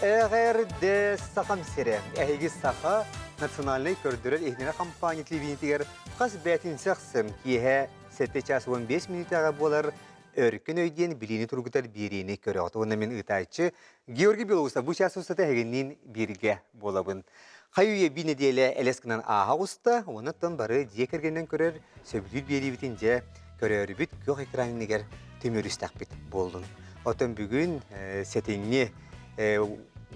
Эғерде сақам сире. Әйгі сақа национальный көрдіріл ehine компания телевизиятигер қас бәтін сақсым кие 7 час 15 минутаға болар өркін өйден біліні тұрғытар берені көрі. Оны мен ұтайчы Георгий Белоуста бұл час ұстаты әгеннен берге болабын. Қайуе бір неделі әлескінен аға ұста, оны тым бары декергеннен көрер сөбілір бері бітінже көрер бүт көк экранынегер төмөрістақ біт болдың. Отын бүгін сетіңне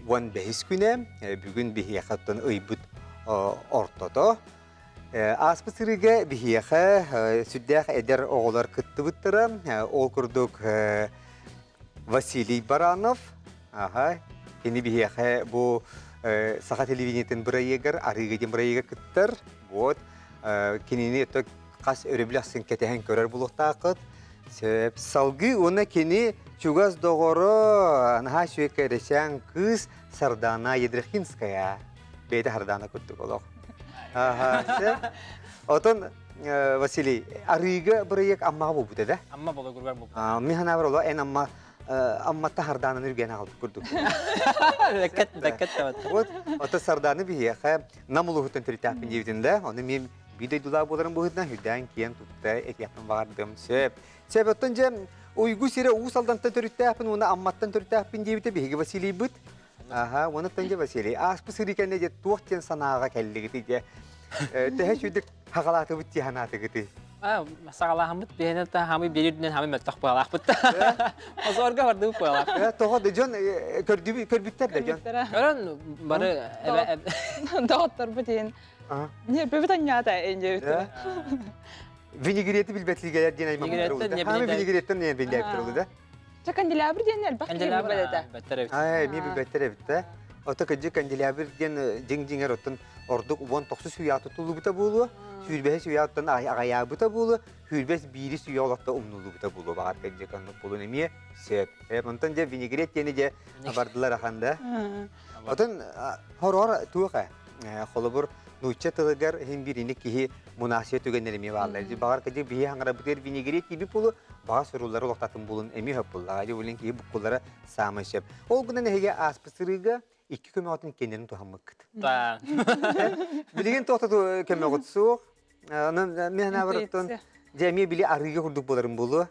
15 күне бүгін бихияқаттан өйбіт ортото. Аспысырыға бихияқа сүддәқ әдер оғылар күтті бұттыра. Ол күрдік Василий Баранов. Кені бихияқа бұл сақа телевизиятын бұра егер, арығаден бұра егер күттір. Кенені қас өребіліқсын кәтіғен көрер бұлықта қыт. Салғы оны кені чугас доғыры наға шуекке решен кыз Сардана Едрехинская. Бейді Хардана күттік олық. Отын, Василий, арыға бір ек аммаға бұл бұд еді? Амма болы көргер бұл. Мен бар олы, ән амматта Харданын үрген ағылды күрдік. Дәккет дәват. Оты Сарданы бейеқі намылы хүттен түрітәпін девдіңді. Оны мен бидай дұла боларын бұғыдынан хүдән кейін тұтты әтияпын бағардым. Сөп оттан же Uygu sire uğusaldan törüttəpin, onu ammattan törüttəpin deyibdə bihi Vasiliy büt. Onu tənce Vasiliy. Aspı sırikəndə de tuğtən sanağa kəlli gidi de. Təhe şüydük haqalatı büt dihanatı gidi. Sağalağım büt, bihine de hamı belirdinden hamı məttaq bağlaq büt. O zorga vardı bu bağlaq. Toğa da can körbüttər də can. Görün, barı... Dağıtlar bütün. Niye böbüt annyada ence bütün. Vinigireti bilbetli gelir diyen ayman mıdır oldu da. Hami vinigretten neyen bende yaptır oldu da. Kandelabr diyen elbaq Kandelabr better evet. Ay, mi better evet de. Ota kıcı kandelabr diyen jing-jinger otun orduk 19 suya tutulu buta bulu. Hülbehe suya tutun ağaya buta bulu. Hülbes biri suya olatta umnulu buta bulu. Bağır kıcı kanlık bulu nemiye. Sep. Ondan da vinigret diyeni de abardılar akanda. Otun hor tuğqa. Kolubur Nuçça tılıgar hem birini ki münasebet ögenlerimi varlar. Bağır kıcı bir hangara biter vinigret gibi pulu bazı soruları loktatın bulun emi hapullar. Acı bulun ki bu kullara sağmışıp. O günden hege aspısırıga iki köme atın kendini tuhamık. Ta. Bilgin tohta köme atsu. Mehna varıktın. Cemiye bili arıya kurduk bularım bulu.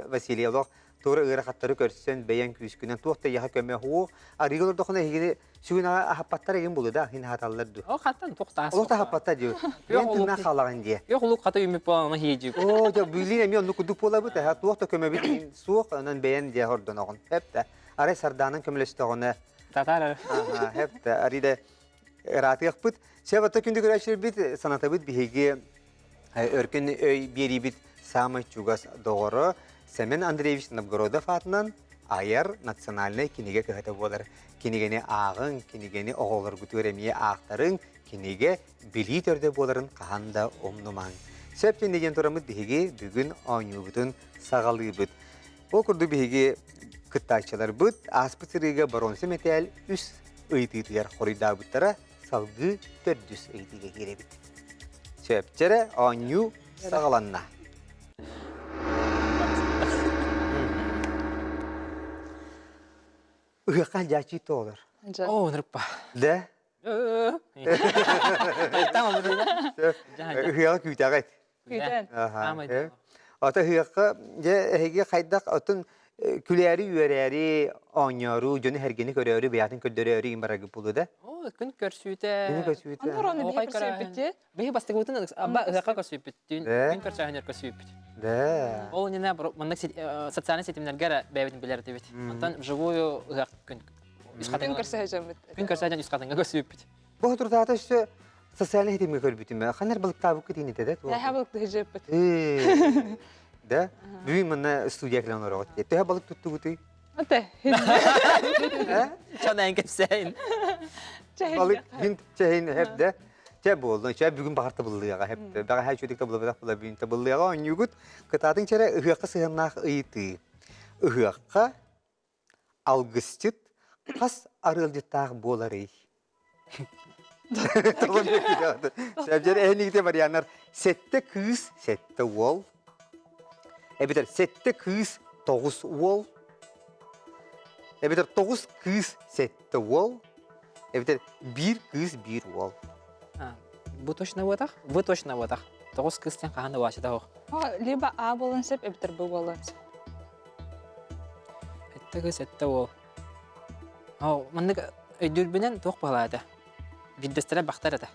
Vasiliy Allah. Doğru ırakatları körsen beyan küskünden tohta yaha köme hu. Arıyalar dokuna hege Şuna hapatlar egin bulu da, hini hatallar du. O qatan toxtas. O da hapatlar diyor. Ben tına xalağın diye. Yok ulu qata ümip bolanı hiyecik. O ya bilin emi onu kudu pola bu da. Toxta kömebit soğuk anan beyan diye hordan oğun. Hep de. Aray sardanın kömeleşti oğunu. Tatar. Hep de. Ari de rahatı yakpıt. Şevata kündü güreşir bit sanata bit bihegi örkün biri bit samay çugas doğru. Semen Andreevich Novgorodov adından ayar nasyonalne kinige kıhata bolar. Kinigeni ağın, kinigeni oğullar gütüremiye ağtarın, kinige bili törde boların kahanda omnuman. Septen degen toramız bihigi bugün anyu bütün sağalığı büt. O kurdu bihigi kıttaşçılar büt, aspıtırıga baronsi metal üst ıytıtılar horida büttara salgı tördüs ıytıga gire büt. Sepçere anyu sağalanna. Uyakal jaçit olur. O nırpa. De? Tamam bu da. Uyakal kütağıt. Güden. Ata uyakal hege kaydak atın küleri yüreğeri anyaru jönü hergeni köreri beyatın körderi imbaragı pulu da. O gün körsüte. Günü körsüte. Onlar onu bir körsüpüttü. Behi bastık utun abba uyakal körsüpüttün. Gün körsühünür körsüpüttü. Да. Ол не мындак социальный сетимдерге бәйбитин билер дебит. Антан вживую күн Gün körsühəcəm büttü. күн көрсәдән үз катынга көсүп бит. Bu turda işte sosyal hizmet körbütüm. Xaner balık tabuk kitini de. Daha balık həcəm büttü. Da. Büyüm bana stüdyo falan olarak. Te balık tuttu butu. Ate. Çan en kepseyn. Balık hint çehin hep de. Te boldu. Çe bugün baharta bulduğu hep de. Ben her şeyde bulduğu da bin de bulduğu an yugut. Kıtadın çere ıhıqı sığınak ıyıtı. Ihıqı algısçıt kas arılcıtaq boları. Tamam ya. Sebzer ehlikte var yanlar. Sette kız, sette wol. Biter sette kız, toğuz wol. Эбитер 9 кыз сетте ол. Эбитер 1 кыз 1 ол. Бу точно вот так? Вы точно вот так. Тогус кыстен каханы башы да ох. Либо А болын сеп, эбитер Б болын сеп. Хетте кыз хетте ол. Ау, мандык өйдүрбүнен тоқ балады. Биддестере бактар эте.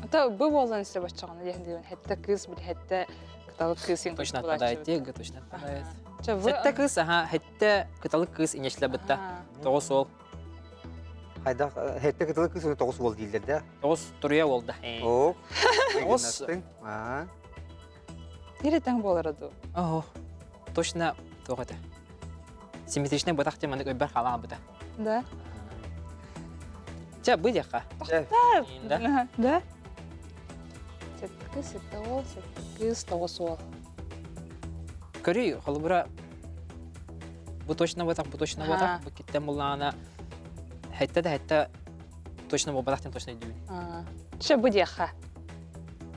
Ата Б болын сеп баччаганы дегенден хетте кыз бил хетте кыталык кызын Точно отпадает, тег точно отпадает. Хетте кыз, хетте кыталык кыз инешле битте. Тогус ол. Хайда хетте кытылы кыз 9 ол дейдер да. Тогус турия болду. Оп. Тогус. Иретен болар аду. Ого. Точно тоқ эте. Симметричный батак те мандык өйбөр халаан быта. Да. Жа быдяка. Да. Да. Сетте кыз, сетте ол, сетте кыз, тогус ол. Көрүй, холбура бу точно батак, бу точно батак. Бу киттен буллана. Хетте точно бу батактен точно үйдүбүн. Ше Б дияха.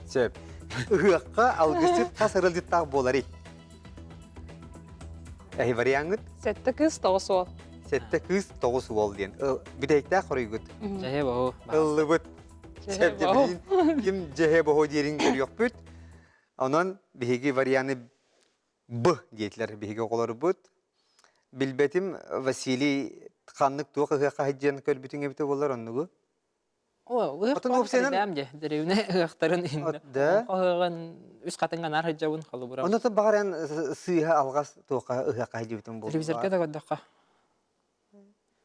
Сеп. Ыгакка алгысыт касырылдыттак болар. Вариангыт Сетте кыз, тогус ол. сетте кыз 9 ол дейін. Бидейттә құрыйгыт. Жае бу. Ыллыбыт. Сеп дебейін. Ким жеhe бохо дейін көріок бүт. Онан беге варианы Б дейтлер беге қолары бүт. Билбетим Василий қанлык туық ыгакка хаджан көрбүтүнгө бите болар оннугу. Отын опсенен дәмде. Деревне ыгактарын инде. Да. Огын үс катынга нар хаҗабын холбура. Онда багаран сыйга алгас тука ыгакка хаджыбытын болду. Телевизорга да гаддакка.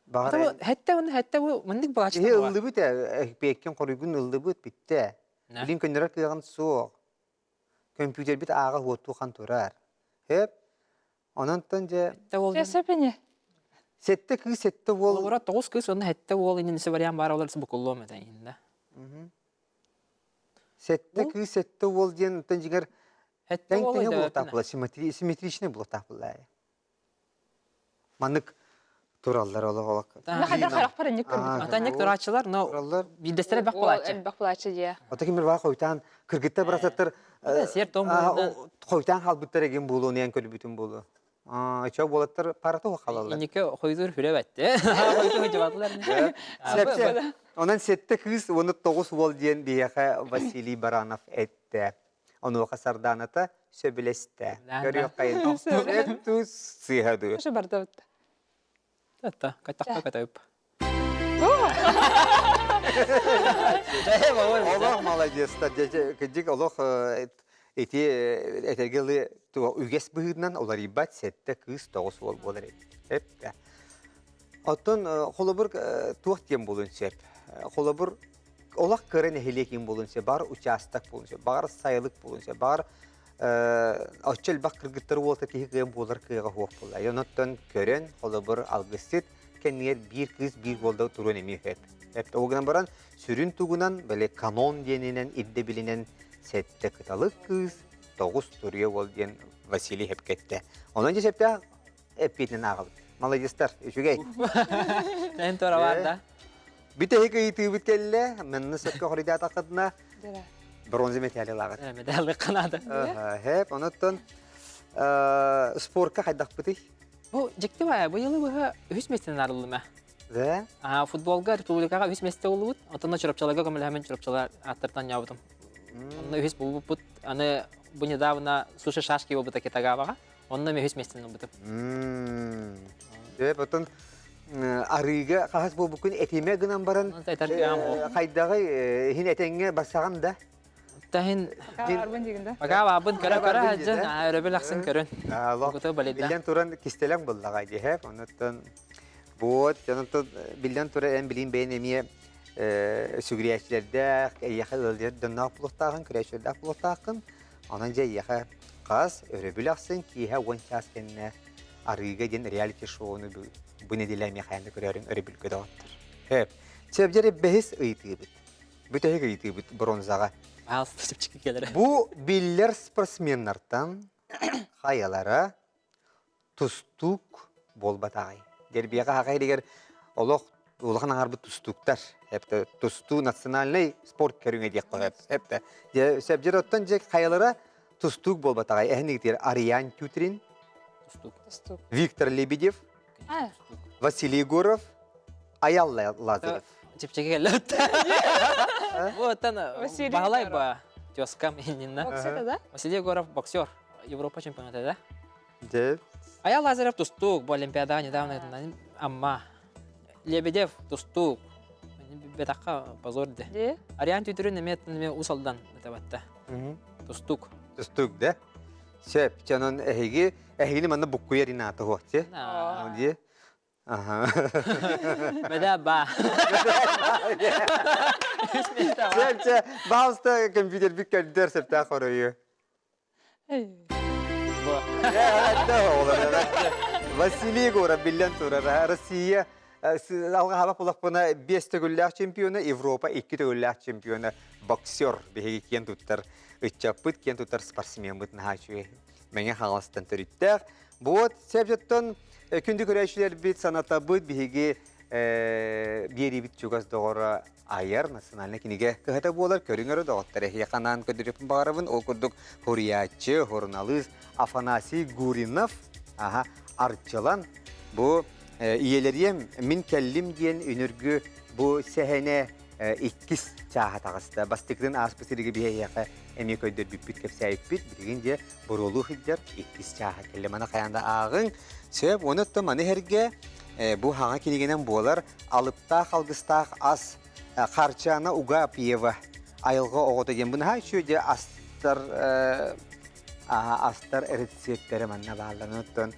Багаран Хәтта бу мындык багачты. ыллыбыт пеккен корыгун ыллыбыт битте. Билин көндөрөр кыяган суок. Компьютер бит ага хуотту хан турар. Хеп. Онантан же Сепене. сетте кыз сетте бол. Холбура 9 кыз онда хәтта ол инесе вариант бар олар букулло мета инде. Сетте кыз сетте бол ден тан жигер Хәтта ол тәң иде. бултапла симметричный бултапла. Манык тураллар олак. Ма хада харак пара ник көрбүт. Атанек турачылар, но Тураллар. бидестере бак булачы. Бак булачы дия. Ата кимер бар койтан кыргытта барасаттар. Сер том булды. Койтан халбыттар еген болу нен көлбүтүн болу. Чак болаттар параты халалар. Инеке хойзур хүребетте. Хойзур жабатлар. Сепсе. Онан сетте кыз оны 9 бол диен бияха Василий Баранов этте. Оны касарданата сөбелесте. Көрүп кайын. Эттү сыйхаду. Ше барды бит. Тата, кайтакка кайтып. Олох молодец. Кыдык олох эти этергели то үгес быһынан олар ибат сетте кыз 9 бол болар. Хеп. Оттон холобур туак тем болун сеп. Холобур олақ көрен эхелекин болунса, бар участок болунса, бар сайылык болунса, бар очел бак кыргыттар болса ки кем болар кыга хуак болла. Йоноттон көрен холобур алгыстыт кенер бир кыз бир голда турун эми хеп. Хеп огынан баран сүрүн тугунан беле канон дененен идде билинен сетте кыталык кыз 9 турия бол ден Василий хеп кетти. Онан жесепте эппитнен агыл. Молодецтар, үчүгей. Сен тора бар да. Бите хеке итүбүт келле, менне сөккө хоридат акытына бронза медаль лагат. Медаль канада. Хеп, оноттон спортка хайдак бити. Бу жекти бая, бу жылы бу 3 местен арылма. Да? Футболга, республикага 3 месте болуп, отона чурапчаларга көмөлө hemen чурапчалар аттыртан ябытым. Онда 3 болуп, аны бу недавно суши шашки болуп кетагабага. Онда мен 3 местен болуп. Хеп, отон арыга кахас бу бүкүн этеме гынан баран хайдагы хин этеңге басаган да. Тахин Арбан дигенде. бага бабын кара жан өрөбөл аксын көрөн. Кото балида. Билен туран кистелең буллага ди хеп, онотон бот, онотон билен тура эн билин бенемие сүгриячлерде яхалдер дөннак бултаган күрәчләрдә бултаган. Анан же яха каз өрөбөл аксын ки ха вончас кенне арыга ден реалити шоуны bu nedileme hayalde görüyorum öyle bir gödağıttır. Hep. Sebzeri behis ıyıtıyıbıt. Bütehik ıyıtıyıbıt bronzağa. Alsıp çıkıp gelir. Bu biller sportsmenlerden hayalara tustuk bol batağay. Derbiyaga haqay diger olağın ağır bu tustuklar. Hep de tustu nasyonalnay sport körüne diye koyup. Hep de. Sebzeri ottan jek hayalara tustuk bol batağay. Ehni gitir Ariyan Tütrin, Tustuk. Viktor Lebedev, А, Василий Егоров, Аял Лазарев. Чепчеге келет. Вот Василий бағалай Егоров. ба тезкам енина. боксер, да? Василий Егоров боксер, Европа чемпионаты, да? Деп. Аял Лазарев тустук, bu Олимпиада недавно амма. Лебедев тустук. Бетаққа позор де. Де? Ариан түйтірі неме усалдан бетабатта. Тустук. Тустук, да? Сөп, чанон әйгені манна бұққу ерін аты хоқте. Де? Ага. Беда ба. Сөп, бағысты компьютер бүккәлдер сөпті қоройы. Василий Егоров билен турара Россия алга хабак булакпына 5 төгүлләк чемпионы, Европа 2 төгүлләк чемпионы, боксер беги кен туттар, ичапыт кен туттар спортсмен бут нахачы. Менә халастан төриттәк. Вот сәбҗәттән күндү көрәшләр бит саната бут беги бери бит чугас догора айар национальный кинеге кыһата болар көрүңөр доготтар яканан көдүрүп барабын ол курдук хуриячы журналист Афанасий Гуринов арчылан бу иелерем мин келлим диен үнүргү бу сехене иккис чаахатагыста бастыктын аспысырыгы бияка эми көйдөр бүппүт кепсайып бит билгенде боролу хиддер иккис чааха келе мана каянда агын сөп онотто маны херге бу хага кинегенен болар алыпта халгыстак ас харчана уга пиева айылга огото деген буна шөйде астар рецепттері манна бағаланыттан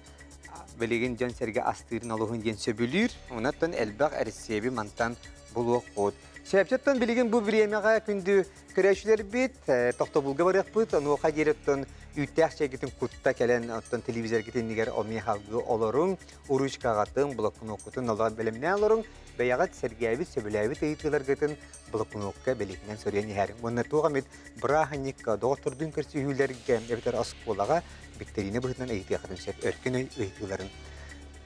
білеген жан сәрге астырын алуғын ден сөбілір, онаттан әлбақ әрсебі мантан бұл оқуд. Сәбсеттен білеген бұл біремеға күнді көрәшілер бет, тоқтобылға барық бұд, оны оқа дереттен үттәқ шәкетін құтта кәлін телевизор кетенігер олмей халғы оларың, ұрыш қағатын, бұлақын оқытын алған бәліміне аларың, бәяғат сәргәбі сөбіләбі тәйітілер гетін бұлақын оққа бәлікінен сөрені әрің. Оны туғамет бірағанек доғытырдың көрсі үйілерге әбетер асқолаға бектеріне бұғытынан әйті қатын сөп өркен өйтілерін.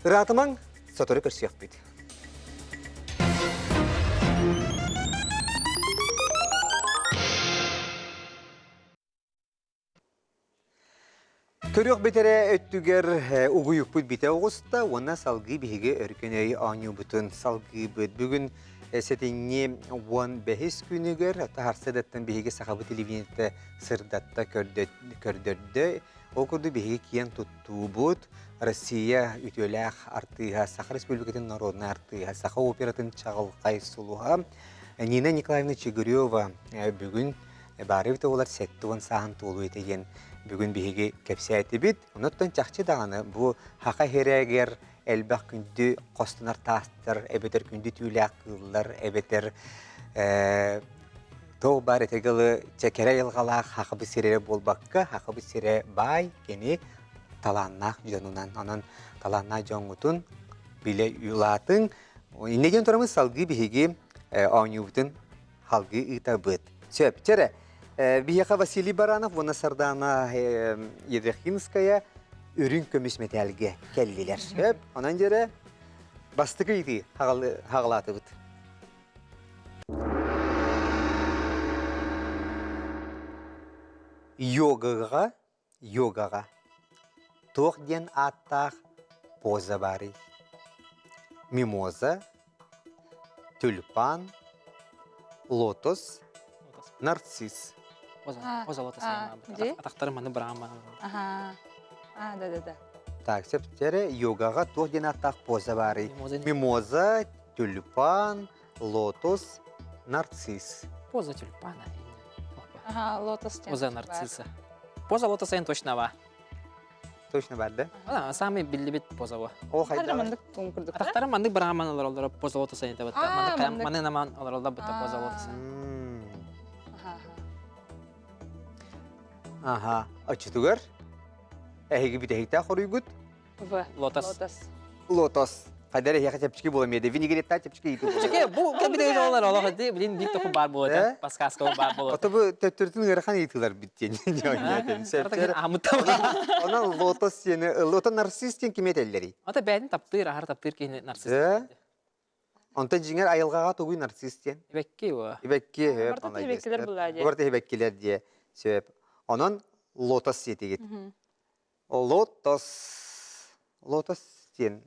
Ұратымаң саторы көрсі өкпеді. Көрөк бетере өттүгер угуюк бүт бите оғыста, оны салғы бейге өркенөй аңю бұтын салғы бүт. Бүгін сәтіңе 15 күнігер, тахарсадаттан бейге сақабы телевизионетті сырдатта көрдірді. Ол көрді бейге киен тұтту бұт. Россия үтөләқ артыға, Саха Республикатын народына артыға, Саха оператын чағылқай сұлуға. Нина Николаевна Чигырева бүгін бары біті олар сәттіуін сағын толу етеген. Бүгін бейге кәпсі әті бит. Оныттан чақчы дағаны бұл хақа херегер әлбәқ күнді қостынар тастыр, әбетер күнді түйіләк қылылар, әбетер тоғы бар әтегілі чәкәрі елғалақ хақы бұсере болбаққа, хақы бұсере бай кені таланнақ жонунан, онын таланнақ жоңғытын біле ұйлатын. Инеген тұрамыз салғы бейге оңюбытын халғы ұйта бұд. Сөп, чәрі, Бияқа Василий Баранов, оны Сардана Едрехинская үрін көміс металге кәлілер. Онан жері бастықы еті хағылаты бұд. Йогаға тоқ ден аттақ поза бары. Мимоза, тюльпан, лотос, нарцисс. Поза лота сайма. Атақтары маны брама. Ага. Да. Так, септері йогаға тоқ ден аттақ поза бары. Мимоза, тюльпан, лотос, нарцисс. Поза тюльпана. Ага, лотос. Поза нарцисса. Поза лота сайын точно ба. Точно бар, да? Самый билли поза ба. Ол қайда бар? Атақтары маны брама олар поза лота сайын табыт. Маны наман олар поза лота сайын. Ага, açıtıgar. Әйгі біт әйті қорый күт? Лотос. Лотос. Қайдар әйгі чәпчіке боламайды. Винегретта чәпчіке еті болады. Чеке, бұл кәбіде олар олығы де, білін бит тоқы бар болады. Басқасқа бар болады. Оты бұл төттіртін ғырхан етілер біттен. Ona лотос сені, лотос нарциссен кеме тәлдері? Ота бәдін таптыр, ағар таптыр кейіне нарцисс. Онтан жеңер айылғаға тұғый нарциссен? Ибәкке о. Ибәкке. Барты тибеккелер бұлай де. Барты тибеккелер де. Онан лотос сеті кет. Лотос сен.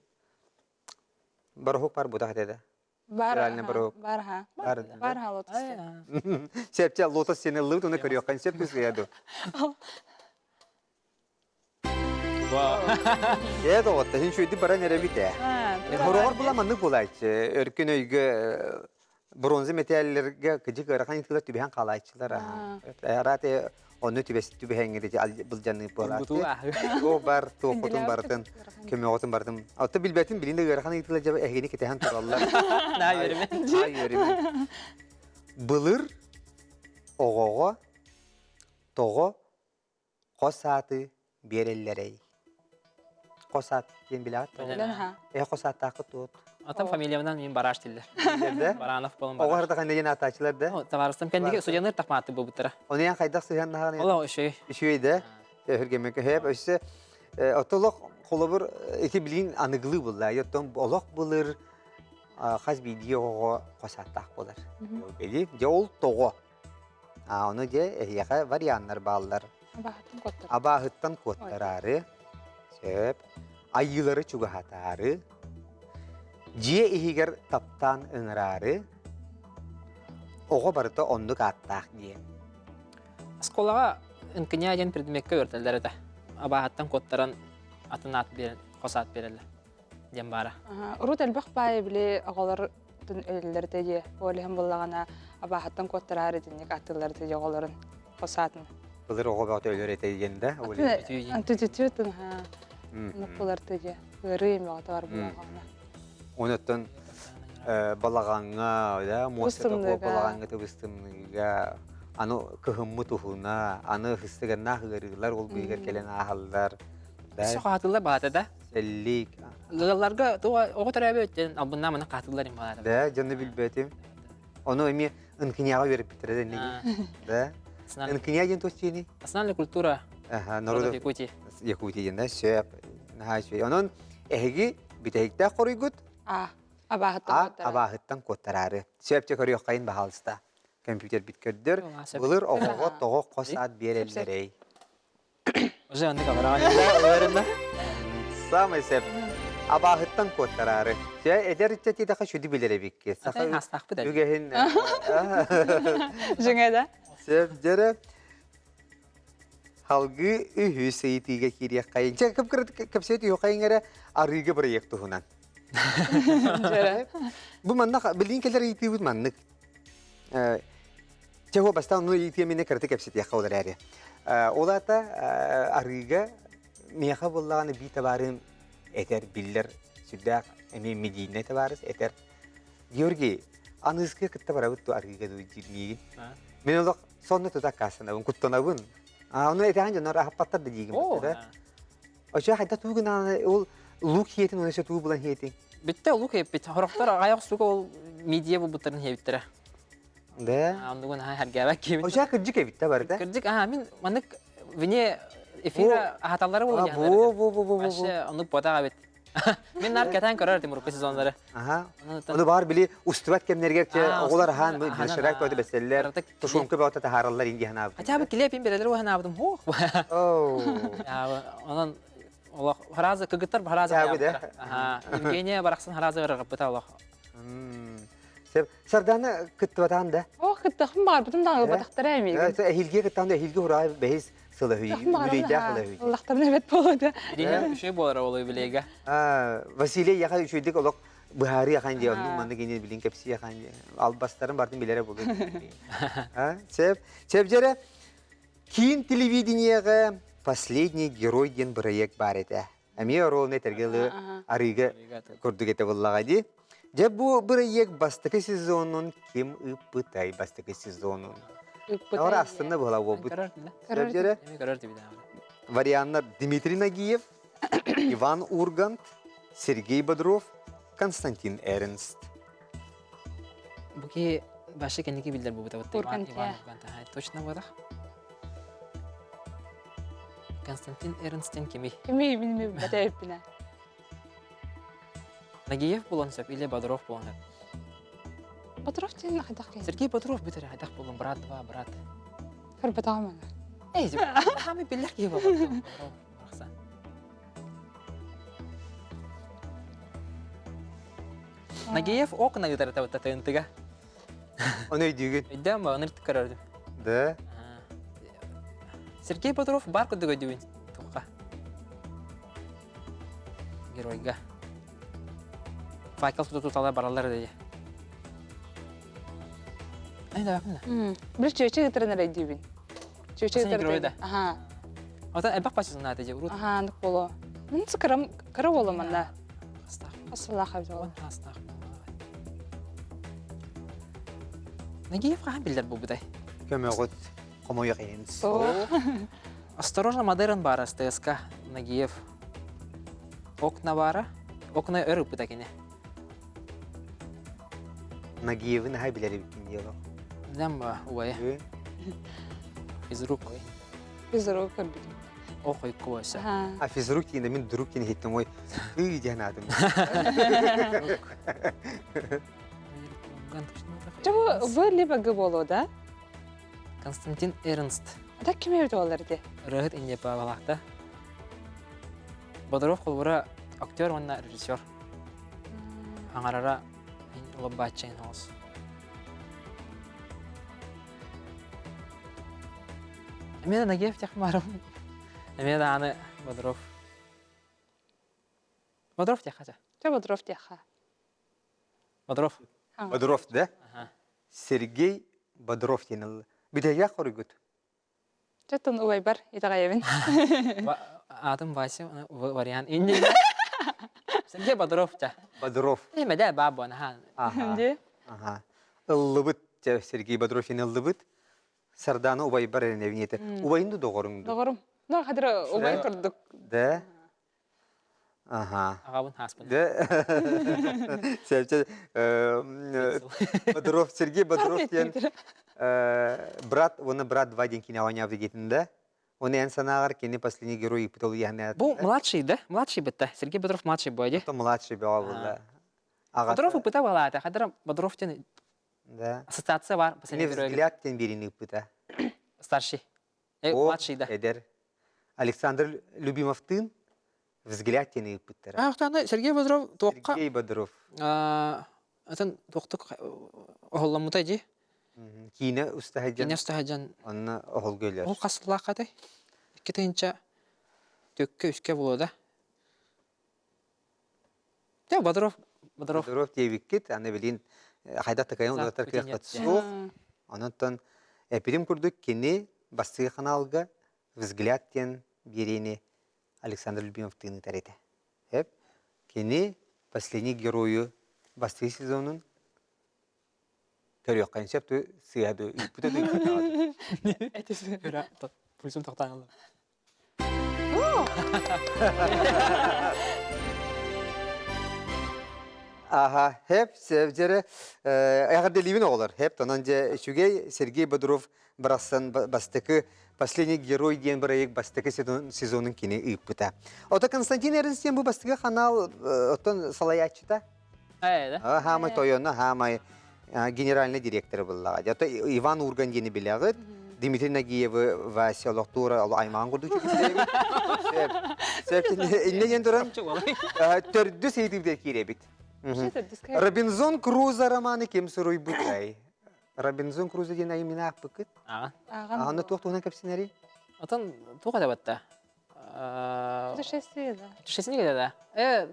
Барахук бар буда хатеда. Бар. Реально бару. Барха. Бар. Барха лотос. Сепче лотос сені лыут, оны көріyor концепт күзгеяду. Еді оғытта, сен шөйді бара нәре біте. Хорогор була маннык булайчы. Өркін өйгі бронза металлерге кыжык ырақан иткілер түбіген қалайчылар. Араты оны түбіген бұл жанны болаты. О бар, тоқытын бардын, көмеғытын бардын. Алты білбәтін білінде ырақан иткілер жабы әгені кетеген тұралар. Naa yörümen. Былыр оғоға тоғы қос саты берелерей. Қос сат ден біле ат? Қос сат тақы тұт. Atam familiyamdan min baraj diller. Деді? Baranov bolun baraj. Оғарда қандай ен атачылар да? Tavarıstam kendike suyanır tapmatı bu butara. Оны ең қайдақ сыған нағаны? Ola şey. Үшуейді. Хүргемекі хеп. Өсі отылық қолы бір еті білін анығылы бұлда. Еттен олық бұлыр қаз бейдей оғы қос сат тақ болар. Бейді. Де ол тоғы. Оны де еға варианттар балылар. Абағыттан коттарары. Сөп. Айылары чуғатары. Жие ихигер таптан ыңырары. Оғы барыта ондық аттақ дейін. Skolaga inkınya gen predmekke örtelleri de. Abahattan kodtaran atın at bir kosat bereli. Dem bara. Urut elbaq bayi bile ağalar ölüleri teje. Olihim bullağına abahatan kodtarari dinlik atılları teje ağaların kosatını. Бұлыр оғы бағыт өлер етейгенде. Антитютun ha. Nukkular teje. Irıyım bağıta var bullağına. Оныттын балағанға, муастығы балағанға төбістімніға, аны көхіммі тұхуна, аны хыстығына ғырғылар, ол бүйгер келен ағалдар. Soqa atıllar bağıta da. Сәллик. Gıgıllarga oğu tarabı ötten abunna mına katıllarım bağıta. Да, жаны білбәтім. Оны өме ұнкыняға веріп бітіреді неге. Да. Ұнкыня ден тостейні? Основная культура народов Якутии. Якутия да, сөп. Онын әйгі бітәйікті қорыйгүт. Абағыттан коттарары. Сөпте көріоқ қайын бағалыста. Компьютер біткердір. Бұлыр оғығы тоғы қос ат берелерей. Уже анды кабараған. Самый сөп. Абағыттан коттарары. Әдер үтті деқа шүді білері бекке. Атайын астақ бұдар. Үгейін. Жыңай да? Сөп жәрі. Халғы үйі сейтіге керек қайын. Көпсейті үйі қайын әрі арыға бір ек тұхынан. Бұл маннақ білген келер еті өт маннық. Чего бастан ну еті мене кірті көпсейті яққа олар әрі. Ол ата арыға меға болағаны бей табарым әтер білдер сүрдәқ әме медийіне табарыз әтер. Георгий, анызғы күтті бара өтті арыға дөй jirмейгін. Мен олық сонны тұтақ қасына, күттінабын. Оны әтеған жонар ағаппаттар да дейгім. Оша қайда туғын ол лук хиетін, оны ше туғы бұлан хиетін. Bitti oluk hep bit. Horoktar ayak suku ol media bu butların hep bittire. Да. Andugun her gebek gibi. Oca kırcık evitte var da. Kırcık min manık vine efira hataları olur yani. Bu. Aşı onu poda gabet. Min nar keten karar timur kesi zonları. Aha. Onu var bili ustuvat kemlerge ki oğlar han bu şerak koydu beseller. Tuşum ki bağıta taharlar indi han abi. Acaba klipin birileri o han abdım. Oh. Ya onun Allah harazı kıgıtlar harazı yaptı. Aha. Evgeniya bıraksın harazı verip Allah. Sardana kıttıvatan da. Oh kıttığım var bütün dağıl batakları emeğim. Evet, ehilgiye kıttan da ehilgi hurayı behiz sılahı, müleyde sılahı. Allah'tan evet boladı. Dine şey bolar oluyor bilege. Vasile yakan şuydik olak Buhari yakan diye onun mandı gene bilin kepsi yakan diye. Albastarın bardım bilere buluyor. Sebjere kin televideniyaga последний герой ден проект бар еді. Әме ролны тәргелі арыға көрдік еті болаға де. Жеп бұл проект бастықы сезонын кем үппытай бастықы сезонын. Ауыр астында бола ол бұд. Варианттар Дмитрий Нагиев, Иван Ургант, Сергей Бодров, Константин Эрнст. Бұке башы кәнеке білдер бұл бұта. Ургант, я. Точно бұдақ. Константин Эрнстен кеми? Кеми bilmiyorum bata hepine. Нагиев болон сөп, или Бодров болон сөп. Бодров тен қайдақ кейін. Сергей Бодров бітір, айдақ болон, брат, два, брат. Көр батағым ана. Эй, сөп, хамы білдер кей болон. Нагиев окна ютар та тынтыга. Оны өйдүйгін. Идем ба нырт карарды. Да. Сергей Бодров бар көдөгө дүйүн. Тукка. Геройга. Факел тутала баралар дей. Айда бакна. Бір чөче гытрынар эдибин. Чөче Сен геройда? гытрынар. Ага. Ота эбак пасысын аты же урут. Ага, андык боло. Мен сыкырым кыры боло манда. Астах. Асылла хабзала. Астах. Нагиев кахан билдер бу будай. Көмөгөт комой кыйынс. Осторожно, модерн бара СТСК Нагиев. Окна бара. Окна өрүп бутакене. Нагиевин хай билери бикин диело. Дем ба убай. Физрук. Biz ruh kırdık. Охой коса. Ага. А физрук дегенде мен друг дегенде хеттім ой. Үй деген адым. Çabuk böyle bir bolo da. Константин Эрнст. Da kim evde olurdu? Рахат инде балакта. Бодров колбура актер ванна режиссер. Аңарара лобачен хос. Мен Нагиев тяхмарым. Мен аны Бодров. Бодров тяхача. Çabuk ruh diye. Бодров. Бодров, да? Ага. Сергей Бодров денил. Бидеге корыгыт. Çatın uvay bar itağa evin. Атым Вася вариант инде. Сергей Бодров та. Бодров. Эме да бабу ана. Ага. Де? Ага. Ыллыбыт Сергей Бодров ыллыбыт. Сарданы убай бар evniyete. Ubayındı doğurundu. Doğru. Ne kadar uvay kırdık. Да. Ага. Агабын хаспын. Да. Сәбче Бодров, Сергей Бодров ден брат, оны брат 2 ден кине ойнап кетинде. Оны ен санагар кене последний герой ипитол яхне. Бу младший, да? Младший битта. Сергей Бодров младший бойди. Это младший бала булда. Ага. Бодров ипита балата. Хадра Бодров тен Да. ассоциация бар. Не Последний герой. взгляд тен берини ипита. Старший. Младший, да. Эдер. Александр Любимовтын взгляд тен ипиттер. Ақтаны Сергей Бодров тоққа. Сергей Бодров. Атын тоқтық оғылламыта же. Кине устахаджан. Кене ұстахаджан. Оны оғыл гөлер. Ол қасылақ қадай. Екі тайынша төкке үске болу да. Да, Бодров. Бодров тевиккет, аны билин хайда такайын улатар кыяққа түсуқ. Онытын әпирим күрдік кені бастығы қаналға взгляд тен берені Александр Любимов тыны тарете. Эп, кені последний герою бастығы сезонын көрек қайыншап ты сыяды, үппіті үппіті. Etisi. Көрі, пульсым тоқтан алды. Ага, hep sevcere ayağırda livin oğlar. Hep tonanca şugey Sergey Boдров барасан бастыкы последний герой ден барайык бастыкы сезонын кини ыппыта. Ота Константин Эрнстен бу бастыгы канал отон салаячыта. Да? Хамы тойонна, хамы генеральный директор буллага. Ота Иван Урган дени билягыт. Дмитрий Нагиев Вася Лохтура Айман курду чүкүсебит. Сеп инне ден туран төрдү сейдибде киребит. Робинзон Крузо романы кем суруй бутай. Робинзон Крузо ден аймина акпыкыт. Аны тоқтуынан кәпсинәри? Атын тоқа да батта. Путешествие, да. Путешествие кеде да.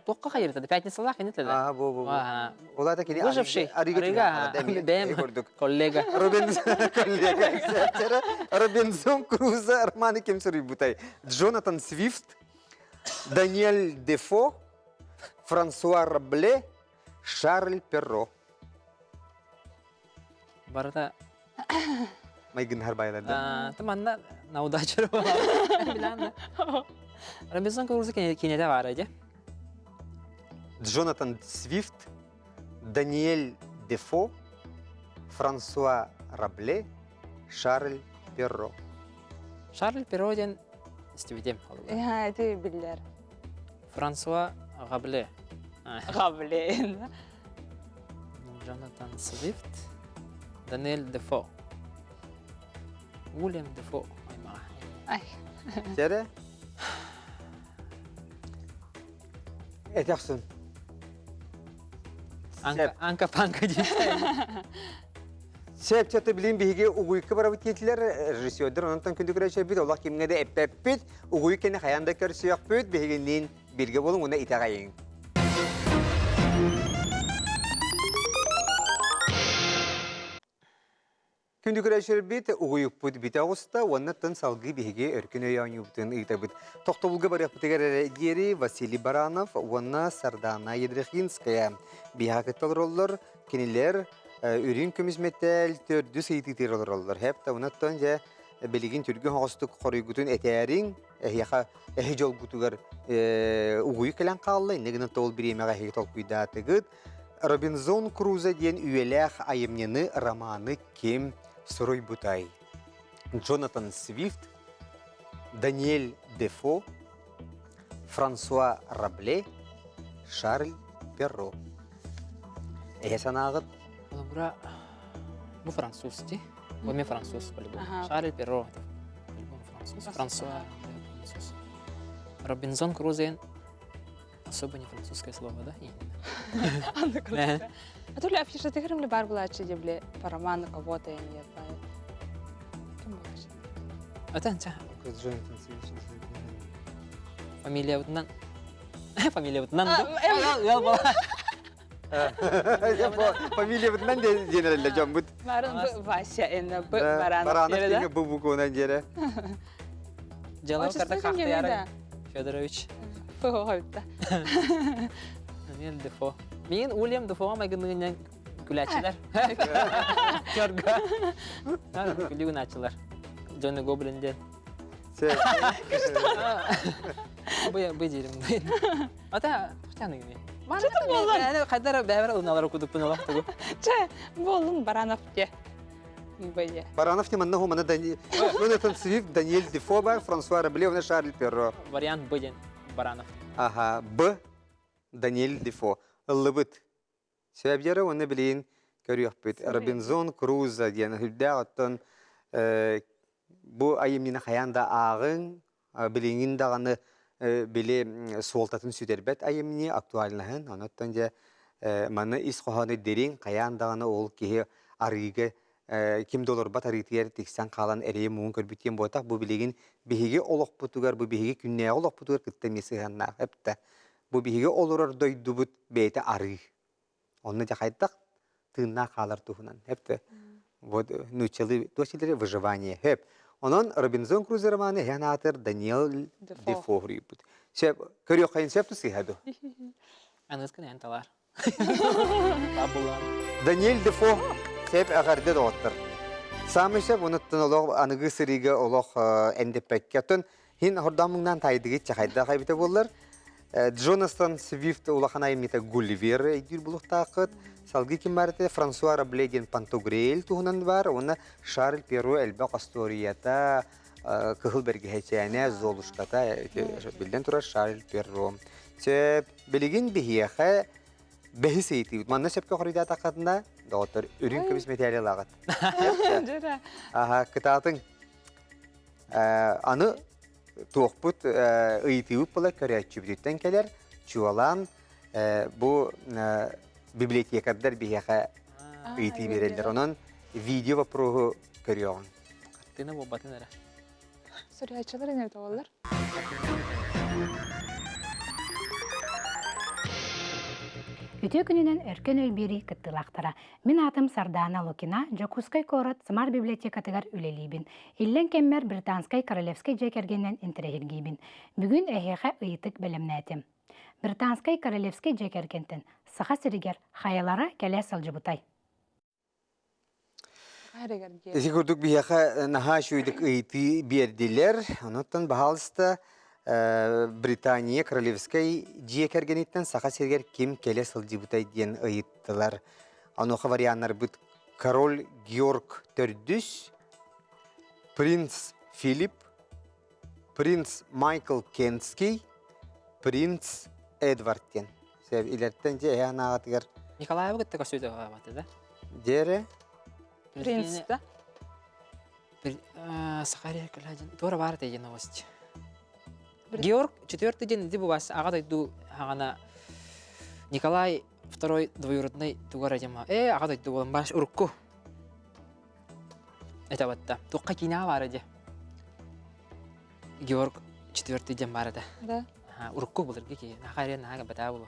Тоққа қайырды. Пятницалақ кенетлі да. Бу. Оларда келе Выживший. Арига. Бәм. Коллега. Робинзон Крузо романы кем суруй бутай. Джонатан Свифт, Даниэль Дефо, Франсуа Рабле, Шарль Перро. Барыта Майгын харбайларда. Таманна наудачыр бар. Биланды. Робинзон Крузо кенеде бар еде. Джонатан Свифт, Даниэль Дефо, Франсуа Рабле, Шарль Перро. Шарль Перроден istibidem. Ha, eti biller. Франсуа Рабле. Gable. Джонатан Свифт. Даниэль Дефо. Уильям Дефо. Ay. Tere? Eteksun. Анка-панка дейді. Сәп чаты білін бігі ұғуйқы барабыт кетілер, режиссердер онынтан күнді көрәші бейді, олақ кеміңеді әппәппет, ұғуйқыны қаянда көрсіяқ бөт, бігінен белге болың, оны итағайын. Күнді көрәші бейді ұғуйық бұд біті ауыста, онынтан салғы бігі өркін өйяуын үбітін ұйта бұд. Тоқтылығы барық бұтығар әрі Василий Баранов, оны Сардана Едрехинская. Биға кетталыр олар, кенелер, үрін көмізметтәл төрді сейтітер олар. Хәпті ұнаттан жа білігін түргі хоғыстық қорыйгүтін әтәрін әхі жол бұтығар ұғуы кәлін қалылы. Негінің тоғыл бір емеға әхі тол күйдатығыд. Робинзон Круза ден үйеләқ айымнені романы кем сұрой бұтай. Джонатан Свифт, Даниэль Дефо, Франсуа Рабле, Шарль Перро. Санағыд? Бұл француз, де? Бұл мен француз, по-любому. Шарль Перро, по-любому француз. Франсуа, француз. Робинзон Крузен, особо не французское слово, да? Аны круто. А то ли афиша тегерим ли бар была чидебле по роману кого-то я не знаю. Кем больше? Это анча. Джонатан Свифт. Фамилия вот Фамилия вот Я была. Фамилия бұдынан денерелі жан бұд. Барын Вася әні Баранов Баранов деген бұл бұқуынан жері. Жалау карта қақты яры. Федорович. Фу, қойыпта. Даниэль Дефо. Мен Уильям Дефоға мәгіндігінен күләтшілер. Көргі. Күлігін атшылар. Джонни Гоблинден. Бұй жерім. Ата, тұқтаны кеме. Что-то болын? Қайдар бәбір ұлыналар оқыдып бұны лақтығы. Болын Баранов де. Баранов не манна хумана Джонатан Свифт, Даниэль Дефо бар, Франсуа Рабле, оны Шарль Перро. Вариант Б ден Баранов. Ага, Б. Даниэль Дефо. Лыбыт. Сөйбдері оны білейін көріяқ бұд. Робинзон Круза ден хүлді аттан бұ айымнені қаянда ағын, білейін дағаны біле суолтатын сүдербет айымне актуальнахын. Онаттан же маны ис қоғаны дерен қаяндағаны ол кеге арыға кем долар бат арытығар тексен қалан әрейі мұғын көрбіткен бойтақ. Бұ білеген бігеге олық бұтығар, бұ бігеге күннеге олық бұтығар күттемесі ғанна. Әпті. Бұ бігеге олырар дойды бұт бейті арый. Оны да қайдақ тыңна қалар тұғынан. Әпті. Вот нучалы точилері выживание. Әп. Онан Робинзон Крузо романы хянатыр Даниэль Дефо хұрыйбыд. Сөп, көріқ қайын сөп тұсы хәді? Аңызқын әнталар. Абулан. Даниэль Дефо сөп әғарды доғыттыр. Самы сөп, оныттын олық анығы сырыға олық әндепәкке тұн. Хин хордамыңнан тайдығы чақайда қайбеті болыр. Джонатан Свифт улахан айымнеті Гулливер әйдір бұлықтақыд. Салғы кем барыты Франсуа Рабле ден Пантогрель туғынан бар. Оны Шарль Перро әлбәқ асторията кығыл бәрге хәйчәне золушката білден тұрар Шарль Перро. Сөп, білеген бігеқі бәхіс ейті. Манна сөпке қорыйда таққатында доғыттыр үрін көміс метәлі лағыт. Кытатын аны тоқпыт ұйтыуып бұла көрәтші бүтіттен кәлер. Чуалан бұл библиотекадар бігеқі ұйты берелдер. Онын видео вопроғы көріоғын. Картина бұл батын әрі. Сұрайчылар әне өті олар? Үтө күнінен өркен өлбері кыттылақтара. Мен атым Сардана Лукина, Жокускай корот Самар библиотекатыгар үлелейбін. Иллен кеммер Британскай Королевскай жекергенен интерегергейбін. Бүгін әхеға ұйытык білімнәтім. Британскай Королевскай жекергентін саха сиригер хаялара кәлі салжы бұтай. Есі көрдік бияқа наға шүйдік ұйты берділер. Оныттан бағалысты Британия Королевскай жекергенеттен саха сиригер кем кәлі салжы бұтай ден ұйыттылар. Ануға варианттар бұд Король Георг Төрдүс, Принц Филипп, Принц Майкл Кенский, Принц Эдвардтен. Илерттен же әйян ағатығар. Николаева күтті көсөйді ғабаты, да? Дере? Принц, да? Сахария кіладен. Тура бар дейін новости. Георг 4-й ден ді бұбасы ағат айду ағана Николай второй двоюродный тугара жама. Ага дойду болам баш урукку. Это вот да. Туққа кина бар еді. Георг четвертый жам бар еді. Да. Урукку болырге ки. Нахария нага бата болу.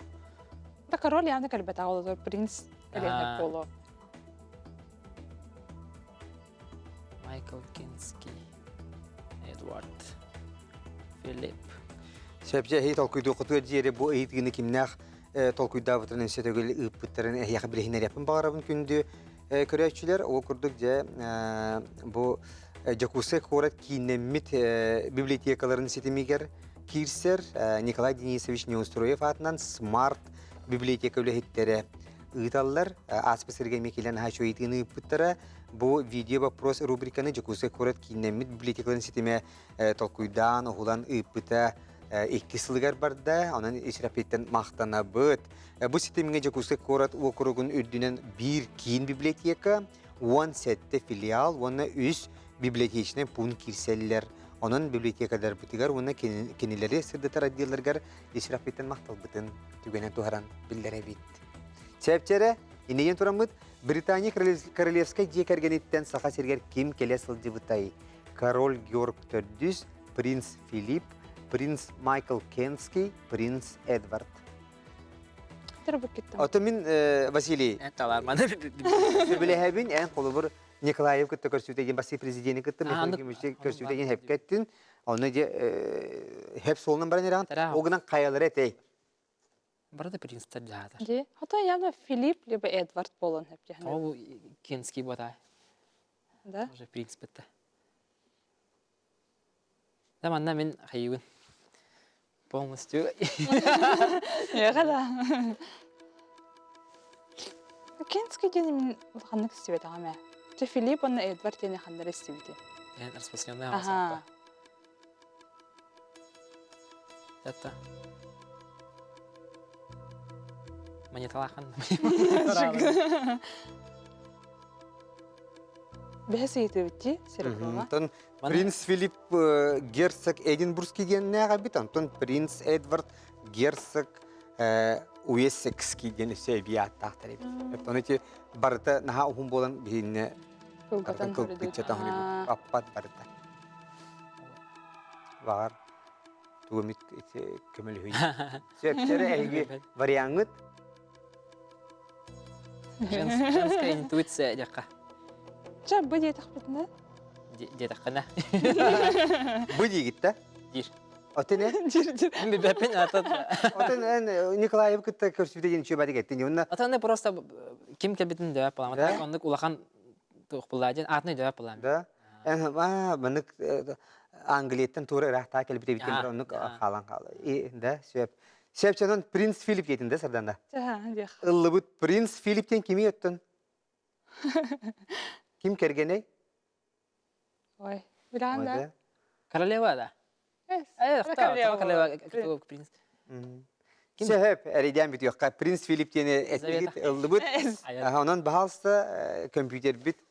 Да король явно кальбета олор принц кальбета боло. Майкл Кински. Эдвард. Филипп. Сәпче хей толкуйду құтуға жері бұл әйітгіні кімнәқ толкуйда бұтырын сетөгілі ұппыттарын яқы білігінер япын бағарабын күнді көрәтшілер. Ол күрдік жа бұл Жакусы қорат кейінеммет библиотекаларын сетемегер кирсер Николай Денисович Неустроев атынан смарт библиотека үліхеттері ұйталылар. Аспы сірген мекелен хашо етігіні ұппыттары бұл видео вопрос рубриканы Жакусы қорат кейінеммет библиотекаларын сетеме толкуйдан оғылан ұппыта Екі сылығар барда, онын ешрапеттен мақтана бұд. Бұл сетеміңе Жакусы қорат оқырығын үрдінен бір кейін библиотека, 10 сәтті филиал, оны үз библиотечіне пұн кирселілер. Onun bibliotekalar bitigar, ona kenileri sırdıtar adiyallargar işrafetten maqtal bıtın tügenen tuharan billere bit. Sebepçere, ineyen turamıd, Britanya Korolevskaya jekergenitten sağa serger kim kelesılcı bıtay. Karol Georg III, Prince Philip, Prince Michael Kinski, Prince Edward. Tırбык кеттім. Otomin Vasiliy. Talar bana. Bilehebin en kolubur Nikolayev kıtta körsüvdegen basi prezidenti kıtta Mikhail körsüvdegen hep kettin. Onu hep solunun bana neran. O günden kayaları etey. Burada принцтер жаады. Де, хата явно Филипп либо Эдвард болон hep yani. Ол Кинский ботай. Да? Уже принц бітті. Заманда мен қайығын. Полностью. Я да. Кинский дені мен қанық істебет ағаме. Же Филипп, оны Эдвард дені қандар істебеті. Я распространенная масса. Это. Мне талахан. Бәсі етебетті, Сереброва. Принц Филипп герцог Эдинбургский ден неға бит, антон принц Эдвард герцог Уэссекский ден сөйбия аттақтар ебет. Оны те барыта наға ұхым болан бейіне Кылгатан кылып бітчета хуни бұл. Аппат барыта. Бағар туғымит көмілі хүйді. Сөйптері әлгі вариаңыт. Женская интуиция жаққа. Жа, бұл дейті қыпытында? Дейті қана. Бұл дейгітті? Дир. Отын ә? Дир. Мен бәпен атат. Отын Николаев кітті көрсіпті чөбәді кеттін. Отын просто кем кәбетін дөп болам. Ондық улақан тұқ бұладен атыны дөп болам. Да. Бұнық Англияттан туыры рахта кәлбіте біткен бір ондық қалан қалы. Да, сөп. Сөпченон принц Филипп етінде сырданда. Жа, дек. Ыллы бұд принц Филипптен кеме өттін? Ким кергеней? Ой, білағанда. Королева да. Королева принц. Сөп, әрейден біт өққа принц Филипптен әтмегет ыллы бұд. Онан бағалысты компьютер біт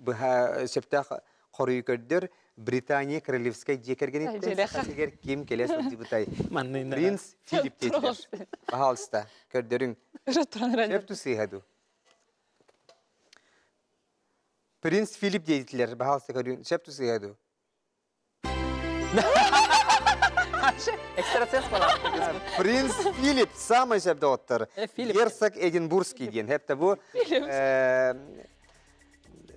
сөптақ қорый көрдір Британия Королевская жекергенеттен сақасегер кем келес ұлды бұтай. Принц Филипп деділер. Бағалысты көрдірің. Сөп тұсы ғаду. Принц Филипп деділер. Бағалысты көрдірің. Сөп тұсы ғаду. Экстрасенс бала. Принц Филипп, самый сөп доғыттыр. Герцог Эдинбургский ден. Хепті бұл...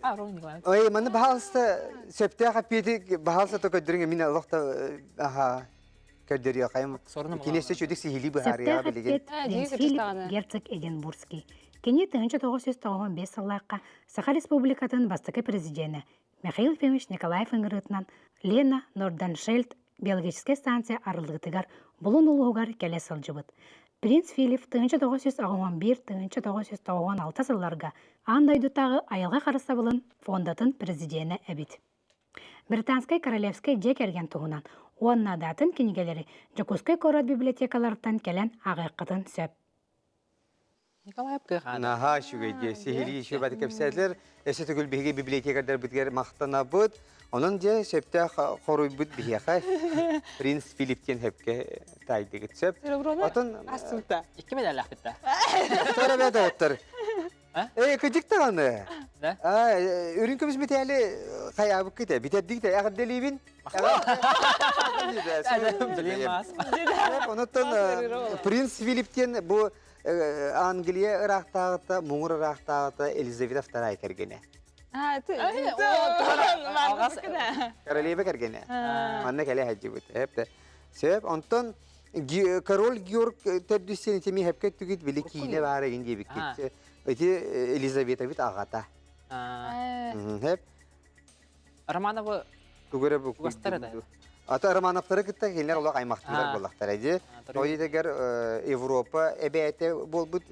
Ой, маны бағалысты сөпте қапеті бағалысты көдіріңе мен Аллахта көдірі қайым. Кенесте чөдік сейілі бұхария білеген. Принц Филипп герцог Эдинбургский. Кене 1995 жыллаққа Саха Республикатын бастықы президенті Михаил Фемич Николаев ыңғырытынан Лена Норданшельд биологическая станция арылдығытығар бұлын ұлығығар келес сылжыбыд. Принц Филипп 1991-1996 жылларға андайдутағы айылға қарыса бұлын фондатын президенті әбіт. Британскай Королевскай жекерген тұғынан онна датын кенегелері Жакускай корот библиотекаларыттан келен ағайқытын сөп. Николаевка хада. Наха шугайде сихили еще баты кепсәләр, эше түгел биге библиотекалар биткәр мактана бут. Онан же септә хоруй бут бияха. Принц Филипптен хепке тайды гитсеп. Атын Астылта. 2 медаль ахтта. тора бә доктор. А? Кыжык таганы. Да? Үрүнкөбүз метәле каябык ките. Битәдик тә ягы делибин. Билемас. Онотон принц Филипптен бу Англия ырактагыта, муңур ырактагыта Елизавета II кергене. Королева кергене. Анна келе хаҗибыт. Хәп себеп онтон король Георг Тердюсен теми хәпкә түгит великийне бары инде бик китте. Эти Елизавета бит агата. Хәп Романова түгәрә бу. Гастарда. Ата Романовтары китте келер улак аймактылар булактар иде. Ойдагар Европа эбәте булбут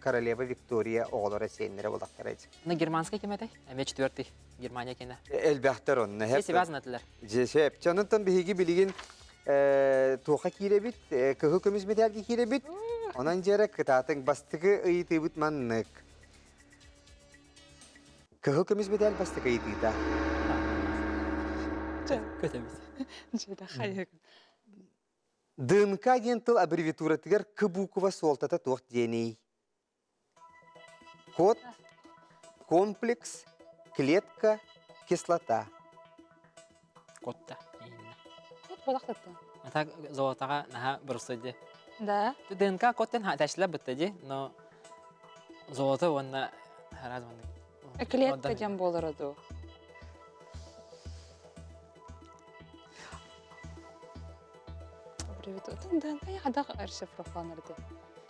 королева Виктория оглары сеннәре булактар иде. На германский кемете? Эме 4-й Германия кене. Элбәхтер онны Все связаны атлар. Жешеп, чонтон биги билигин тоха киребит, кыгы көмүс металги киребит. Онан жера кытатын бастыгы ыйты бит маннык. Кыгы көмүс метал бастыгы ыйты. Көтөбүз. Жада хайык. ДНК гентыл аббревиатура тигер к буква солтата тох деней. Код, комплекс, клетка, кислота. Котта. Именно. Вот балактата. Так золотага наха бурсыды. Да. ДНК коттен ташлап битти, но золото онна разман. Клетка жам болор оду. Привет. Да, я хадак расшифровкаларды.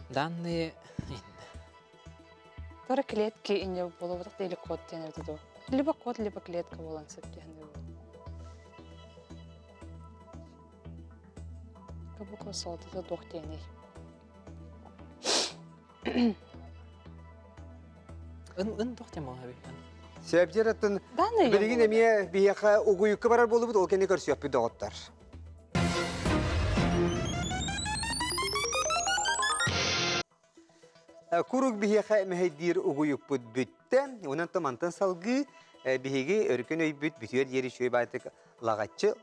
Данные Тора клетки ине боло вот или код тенерди до. Либо код, либо клетка болан септегенде. Кабуко солт это дохтений. ын тохтем ол хаби. Себжератын Да не. билигин эме бияха угуюкка барар болубут, ол кене көрсөп бит доктор. Курук бияха мехедир угуюкпут бүтте, унан тамантан салгы биһиги өркөн өйбүт бүтүөр жери шөй байтык лагаччы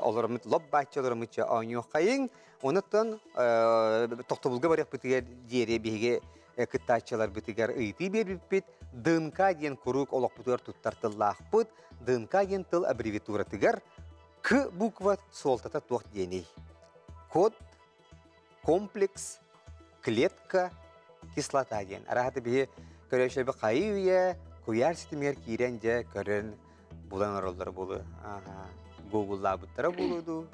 олоромут лоб баччыларымычы оңюкайын онуттан токтобулга барак бүтүгер жери биһиги кыттачылар бүтүгер ыйты бербиппит ДНК диен курук олок бүтүөр туттартыллаахпыт ДНК диен тыл аббревиатура тигер К буква солтата тох деней. Код, комплекс, клетка, кислота диен. Арахаты биһи көрөшөбү кайыя куяр ситимер кирен же көрөн булан оролдор болу. Google-ла буттара болуду.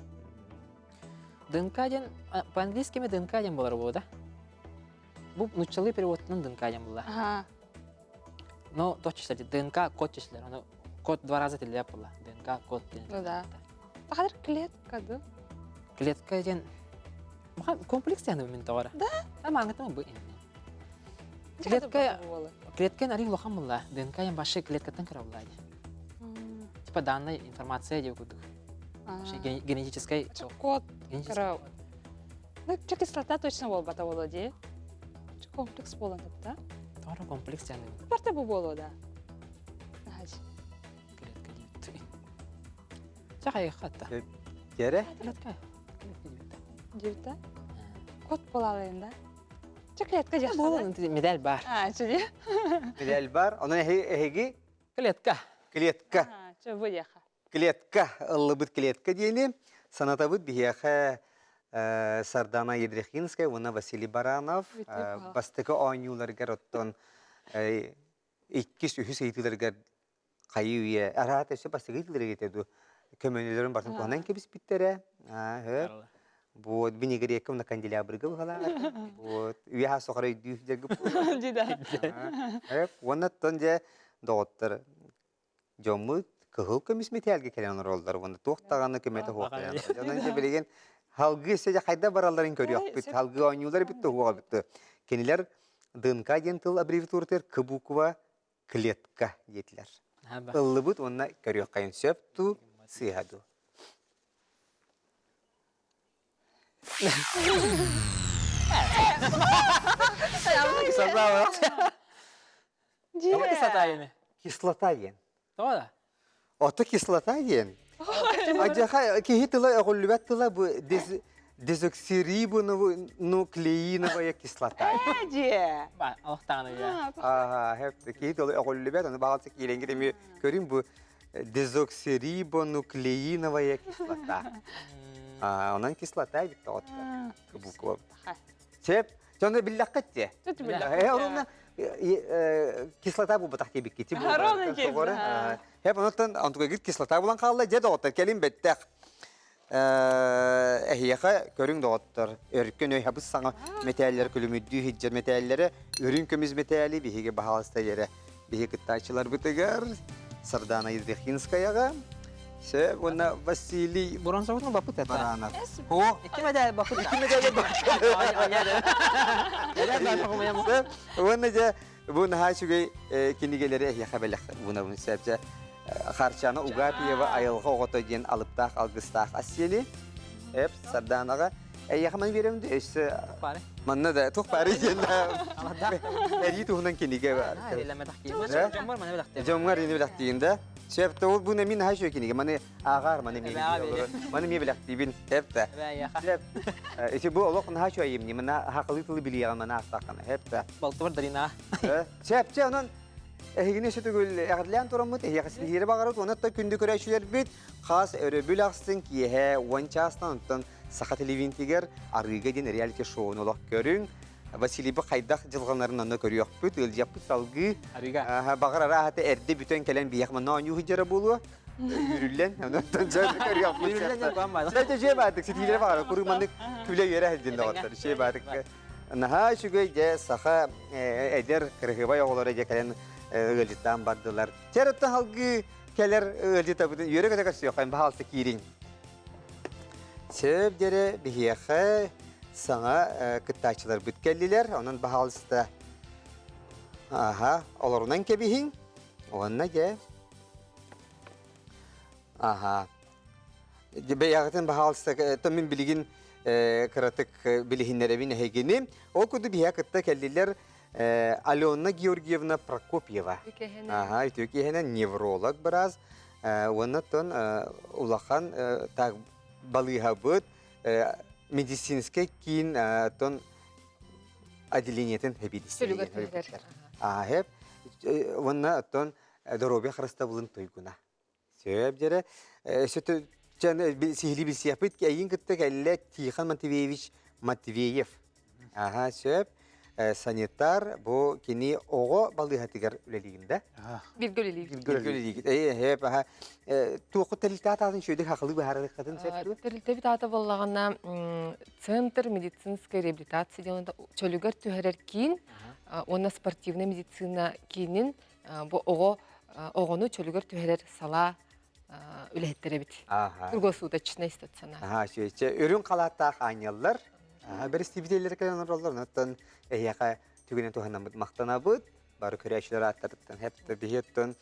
ДНК ден по-английски ме ДНК ден болар болду да? Бу нуччалый переводтун ДНК ден була. Ага. Но точно ДНК код числер, оно код 2 раза тилеп була. ДНК код ден. Ну да. Бахадыр клетка, да? Клетка ден комплекс ден мен товара. Да? Ама аңгытма бу. Клетка нари лохан була. ДНК ден башы клеткаттан кыра була. Типа данная информация деп кудук. Генетическая Код. генетическая. Ну, че кислота точно бол бата боло де. Че комплекс болон да? Тора комплекс ден. Барта бу боло да. Ахач. Клетка дейт. Чакай хатта. Жере? Клетка. Девта. Код болалын да. Че клетка жакшы. Болон медаль бар. Чуди. Медаль бар. Онан эһиги Клетка. клетка. Че бу яха. Клетка, ыллыбыт клетка дейли. Санатабыт бияха Сардана Едрехинская, вона Василий Баранов. Бастыкы оңюларгар оттон 2-3 ыйтыларгар кайыуя. Арат эше бастыкы ыйтылар кетеду. Көмөнөлөрүн бартын туанан кебис биттере. Вот, бинегреком на канделябрыга быхала. Вот, уяха сохрай дүйх жагып. Дида. Вона тонже доктор Жомут кыгыл көмүс металге келен ролдар. Вона токтаганы көмөтө хуакан. Жанан же билген халгы сеже кайда бараларын көрөк бит. Халгы оңюлар бит хуга бит. Кенилер ДНК ден тыл аббревиатуртер К буква клетка детлер. Ыллыбыт онна көрөк кайын сөптү сыяду. Кислота. Дие. Кого кислота еми? Кислота ен. Тода. Оты кислота ен. Ажаха кихи тыла оголлубат тыла бу дезоксирибонуклеиновая кислота. Дие. Ба, алықтағаны я. Hep kihi tыла оголлубат, onu bağlısı kiylengir emi göreyim bu дезоксирибонуклеиновая кислота. Ondan кислота bitti otta. Bu Sep, sonra billakatçı. Tut billah. Onunla кислота bu bataq tebik kiti bu. Ровно кеп. Hep ondan antuğa git kислота bulan kallı jeda otta kelim bettek. Ehiyaqa görün doğuttur. Örükken öy habız sana metaller külümüddü hiccer metalleri ürün kömüz metali bihige bahalasta yere bihi kıttaçılar bıtıgar. Sardana Yedekhinskayaga. Sep, ona Vasili Буран заводның бапы тәті. Baranov. Iki medal bapı tәті. İki medal bapı tәті. Neden ben bakmayayım? Ona da bu nahaşuge kinigeleri ehyaqa belak buna sebze harçana ugapiye ve ayılga oğotojen alıptaq algıstaq asiyeli. Hep Sardanaga ehyaqa verem de işte Bari. manna da tuq pari jenna. Allah da. Eri tuğunan kinige var. Hayır, lama taktiğim. Ne? Cam var mı? Ne taktiğim? Jomgar ini belaktiğinde Şef de bu ne min haşu kinige mani agar mani mi mani mi belaktibin hep de. Ve ya. Hep işte bu olok haşu ayımni mana haqlıtlı biliyan mana astaqana hep de. Baltı var darina. Şef onun ehigine şetu gül eğerleyen toramut ehiyakasını hiri bağırıp onu da kündü köreşüler bit khas örebül aksın ki he wanchastan ton sakat livintiger arıga din reality show'unu olok görün. Vasili bu kaydak jılğanlarından da görüyor bit ıl yapı salgı. Ariga. Bağıra rahatı erdi bütün kelen bir yakma nanyuhu hıcara bulu. Yürülen ondan sonra görüyor bit. Yürülen yapılan var. Sadece şey vardık sitile bağıra kurumandık küle yere hildinde otur şey vardık. Naha şu gece saha eder kırhıba yollara gekelen ılcıtan bardılar. Çerottan halgı keler ılcıta bu yürü kadar kaçıyor kayın bahalsı kirin. Sebep dere bihiyaha sana kıttaçılar bütkelliler onun bahalsı da aha olurundan kebihin onunla ge aha beyakıtın bahalsı da tamin bilgin kıratık bilihinlere bin hegini o kudu bihiya kıtta kelliler Alona Georgievna Prokopyeva. Aha, Türkiye'nin nevrolog biraz. Ondan ulakan tak balıhabıt medisinske kin ton adiliniyetin hebidisi. Ah hep ondan ton dorobi xrasta bulun toyguna. Sebep jere sütü sihli bir siyapıt ki ayın kıtta kelle Tihan Matveyev. Aha sebep sanitar bu kini oğo balığı hatigar üleliğinde. Bir göleli. Göleliği. Hep ha. Tuğu teliltat adın şöyle haklı bir harekatın septu. Тәрилтәби тата боллагана центр медицинской реабилитации делында чөлүгөр түһәрер кийин онна спортивный медицина кийинин бу огону чөлүгөр түһәрер сала үлехеттеребит. Aha. Круглосуточный стационар. Aha şöyle ürün kalatta anyallar. Aha bir stibideler kalan rollar natan ehyaqa tügünen tuhanam maqtanabıt. Barı köreşler attarıttan hep de bihetton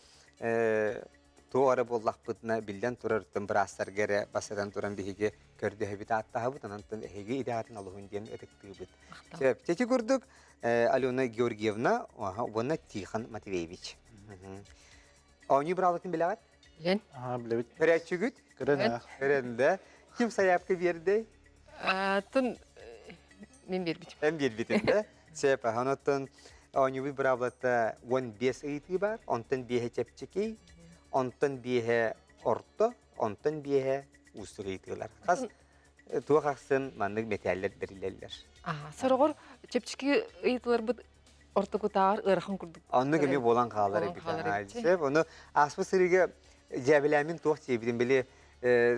tuara bollaqpıtna bilden turartın brastar gere basadan turan bihige kördü habitat tahabıt anantın ehige ideatın Allah'ın diyen etektiğibit. Sebep çeki kurduk Alona Georgievna ona Tihan Matveyevich. Onu bravlatın bilagat? Лен. Aha, bilebit. Köreççügüt? Kırın. Körende. Kim sayapkı bir yerde? Тын мен бербит. Hem bir bitinde. Sebep hanatın onu bir bravlata 15 eğiti var. Ondan bihe çepçeki. Ondan bihe orta. Ondan bihe ustur eğitiler. Kas tuğa kalsın mandık metaller derilerler. Сорогор чепчики ыйтылар бут ортокутаар ырахын курдук. Onu gibi bolan kalır Bolan bir kalır tane. bitti. Sebep onu asma sırıga cebilemin tuğ çevirin bile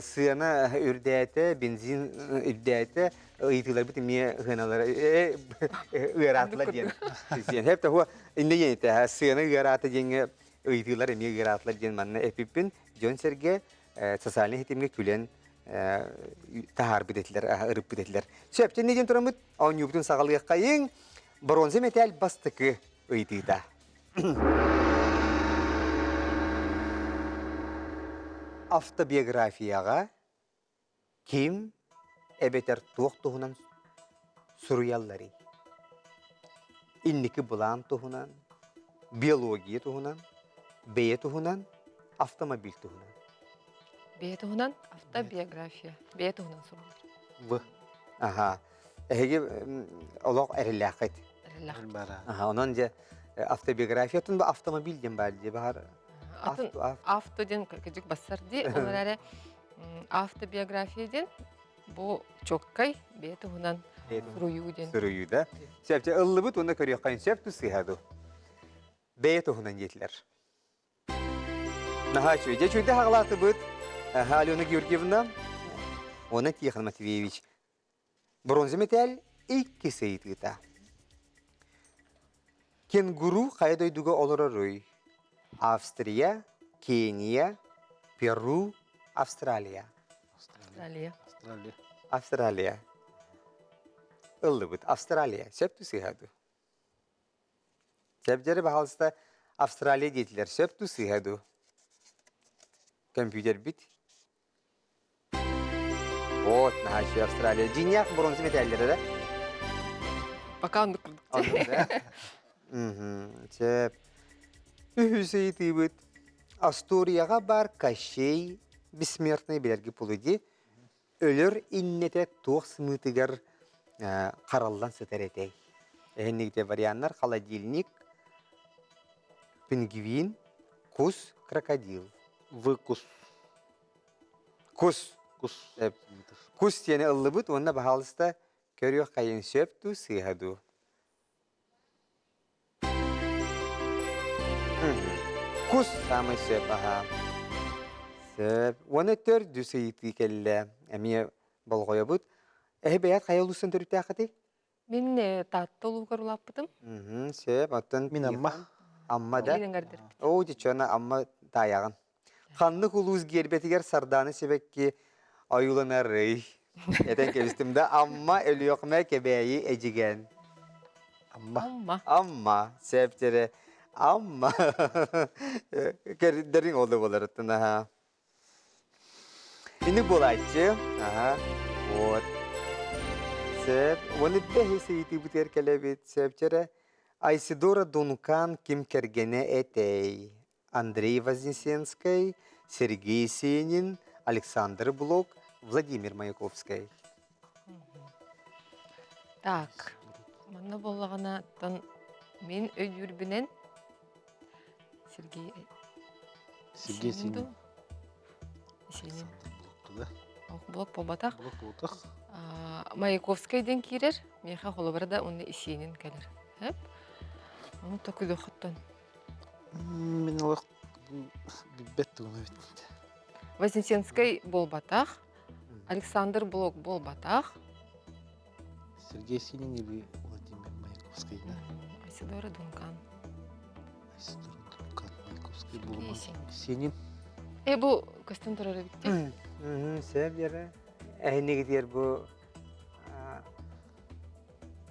sığana ürdeyete, benzin ürdeyete eğitiler bitti miye hınalara ıratlar diyen. Hep de o indi yeni sığana ıratı diyen eğitiler miye ıratlar diyen manna epipin John Serge sasalini hitimge külen tahar bidetler, ırıp bidetler. Sebep ne diyen turamut on yubutun sağlığa kayın bronze metal bastıkı eğitida. Avtobiyografiyaga kim ebeter tuğtuğunan suruyalları. İnniki bulan tuhunan, biyologiya tuhunan, beye tuhunan, avtomobil tuhunan. Беетуһунан автобиография. Беетуһунан сурулар. Bu. Aha. Ege olaq erillaqet. Эреллах. Aha, onun je avtobiyografiya tun bu avtomobil den balje bahar. Атын автоден кыжык бассар ди, олар автобиографияден бу чоккай беетуһунан суруюден. Sürüyü de. Sebce ıllıbıt onda körüyor kayın sebtu sihadu. Beye tuhunan yetler. Naha çöğüce çöğüde hağlatı bıt. Alyona Georgievna. Ona Tikhon Matveyevich. Bronze metal iki sayıtıta. Kenguru kaydoyduga olararoy. Avstriya, Kenya, Peru, Австралия. Австралия. Австралия. Ыллыбыт. Австралия. Сөптү сыйхаду. Сөпжері бағалыста Австралия дейтілер. Сөптү сыйхаду. Компьютер бит. Вот, нахащу Австралия. Джиньяк бронзы металлері, да? Пока он кырдык. Сөп. Үхі сыйты Асторияға бар Кощей бессмертный белерги пулыди. Өлөр иннете тоқ сымытыгар қаралдан сытаретей. Әйнігде варианттар холодильник, пингвин, кус, крокодил. Выкус. Кус. Кус. Кус тені ыллы бұд, онна бағалыста көріо қайын сөпту сыйхаду. Кус самый сөп, аха. Сөп. Оны төрді сыйты келі. Әмие болғоя бұд. Бәйат қай олусын түріпті ақыды? Мен татты олуғар улаппытым. Сөп, оттан... Мен амма. Амма да? Менен гардер. О, дечона амма таяғын. Қанны құлуыз гербетігер сарданы себекки айуланар рей. Этен кебістімді амма өлі оқыма кебәйі әжіген. Амма. Амма. Амма, сәптері. Амма. Дәрін олды болар ұттын, аха. Инік болайчы. Аха. Вот. Сәп. Оны бәхі сейті бұтер кәләбет. Сәптері. Айсидора Дункан ким кергене этей. Андрей Вознесенский, Сергей Сенин, Александр Блок, Владимир Маяковский. Так. Манна боллағана тан мен өйүрбінен Сергей Сергей Сенин. Сенин. Да. Блок болбатақ. Блок болтақ. Маяковскийден кирер, меха холобарда оны Исенин кәлер. Хәп? Оны токуды құттан. Мен олақ бітті оны бітті. Вознесенский болбатақ, Александр Блок болбатақ, Сергей Сенин или Владимир Маяковский. Айсидора Дункан. Айсидора Дункан Маяковский Сергей болман. Сенин. Сенин. Бұл көстен тұрары бітті? Сәптері. Әйнегі дер бұл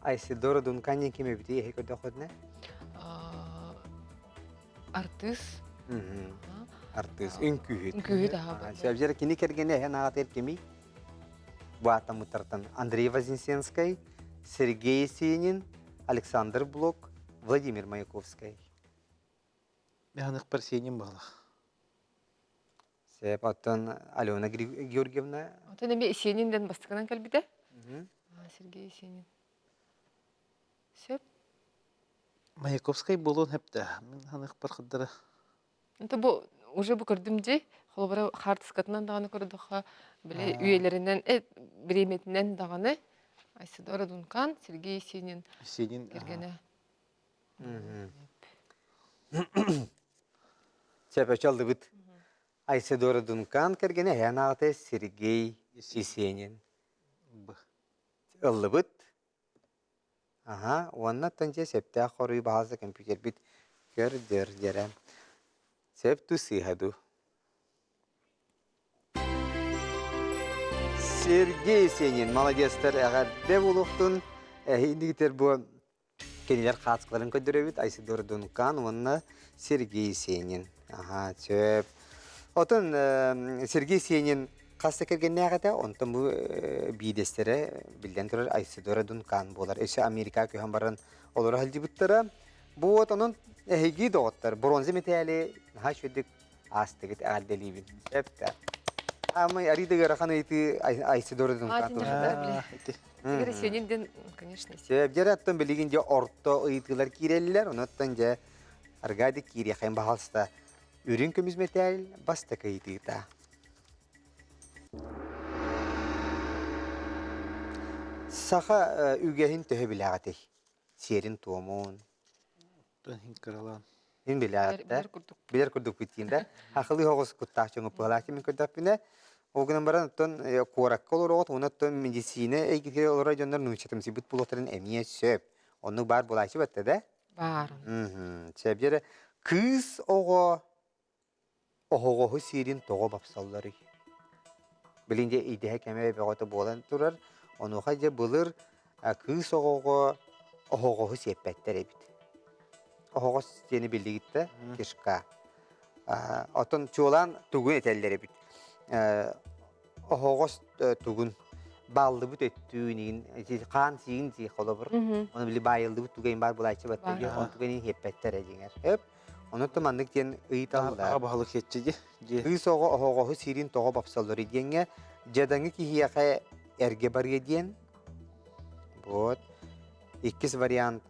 Айсидора Дунканен кеме біті ехе көді қодына? Артыс. Артыс, үнкүйет. Үнкүйет, аға. Сәптері кені кергені әйен ағат еркемей? Бұл атам ұтартын. Андрей Вознесенский, Сергей Сенин, Александр Блок, Владимир Маяковский. Мен ықпар Сенин бағлақ. Сәп аттан Алена Георгиевна. Отын әме Исенинден бастықынан кәлбіді? Сергей Исенин. Сөп? Маяковский болуын әпті. Мен ықпар қыддары. Онта бұл, уже бұл көрдімде, қолыбара қартысқатынан дағаны көрдіға, біле үйелерінен, біреметінен дағаны, Айсидора Дункан, Сергей Исенин кергені. Сәп өчалды бұд. Айсидора Дункан кергені әйен ағаты Сергей Исенин. Ыллы бұд. Ага, онна тәнже сәпті ақоры бағазы компьютер біт көрдір дәрі. Сәпту сыйхаду. Сергей Сенин, молодестер, әғар бәп олықтың. Әйіндігітер бұл кенелер қатысқыларын көдірі біт. Айсидора Дункан, онна Сергей Сенин. Ага, сөп. Отын Сергей Сенин Kasta kergenägete ontan bu bidestere bilden turar Aysidora Duncan bolar. Eşe Amerika köhen baran olur halcibuttara. Bu onun ehigi doğutlar. Bronze metali ha şöyle astıgıt aldelibin. Hep de. Ama arida garakan iti Aysidora Duncan. Aa, dinle. Бile. ити. Тегере сененден, конечно, Sebjerattan biligince orta ıytılar kireliler. Onattan ce argadi kiri hem bahalsta. Ürün kömüz metal basta kayıtıyta. Saha ügehin töhe bilagati. Serin tuomun. Тон хинкаралан. Hin bilagatta. Bilir kurduk. Bilir kurduk bittiğinde. Haklı hoğuz kuttaşçını pıhalaşı min kurdapine. O gün baran ton korak kolor ot ona ton medisine eğitim olarak jonlar nuşatım sibut bulutların emiye söp. Onu bar bulayışı battı da. Бар. Sebjere kız oğu sirin toğu bapsalları. Bilince idehe keme beğota bolan turar. Onu haca bulur kız oğu sepetler ebit. Oğu seni bildiğitte kışka. Oton çoğulan tugun eteller ebit. Oğu tugun ballı bit ettüğünün kan siğin siğ kolabır. Onu bile bayıldı bu tugayın bar bulayışı battı. Var. Onu tugayın hepetler edinger. Hep onu tumandık diyen ıyıtallar. Абахалык хетчиги. Же. Kız oğu sirin toğu bapsalları diyenge. Jadangi ki hiyaka erge bariye diyen. Bot. İkis varyant.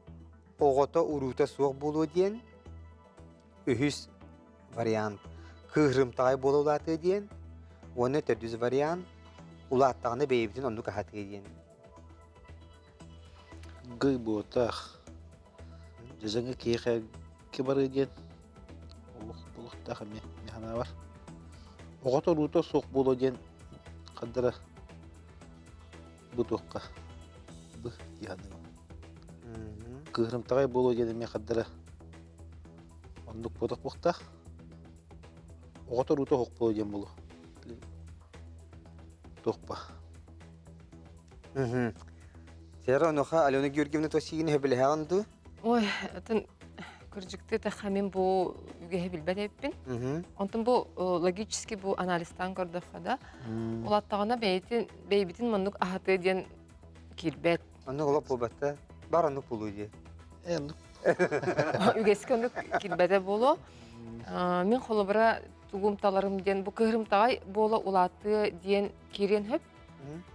Oğota uruta soğuk bulu diyen. Ühüs varyant. Kıhrımtağay bolu ulatı diyen. Onu terdüz varyant. Ulattağını beybitin onu kahatı diyen. Гый буотах. Жезеңе киеха кибары диен. Улух булуктах эме механа бар. Огото руто сук боло диен каддара бутукка. Бу яны. Кыгырымтагай боло диен эме каддара. Ондук боток буктах. Огото руто хук боло диен боло. Токпа. Сера оноха Алена Георгиевна тосигини hebelhaandu. Ой, атын кыржыкты та хамин бу үгеһе билбедеппин. Онтон бу логически бу анализтан көрдөккө да. Улаттагына бейбитин мындык ахаты диен кирбет. Onu olap obatta. Бар onu pulu diye. Ну, Үгески ондук кирбете боло. Мен холобра тугумталарым диен бу кыгырымтагай боло улаты диен кирен хөп.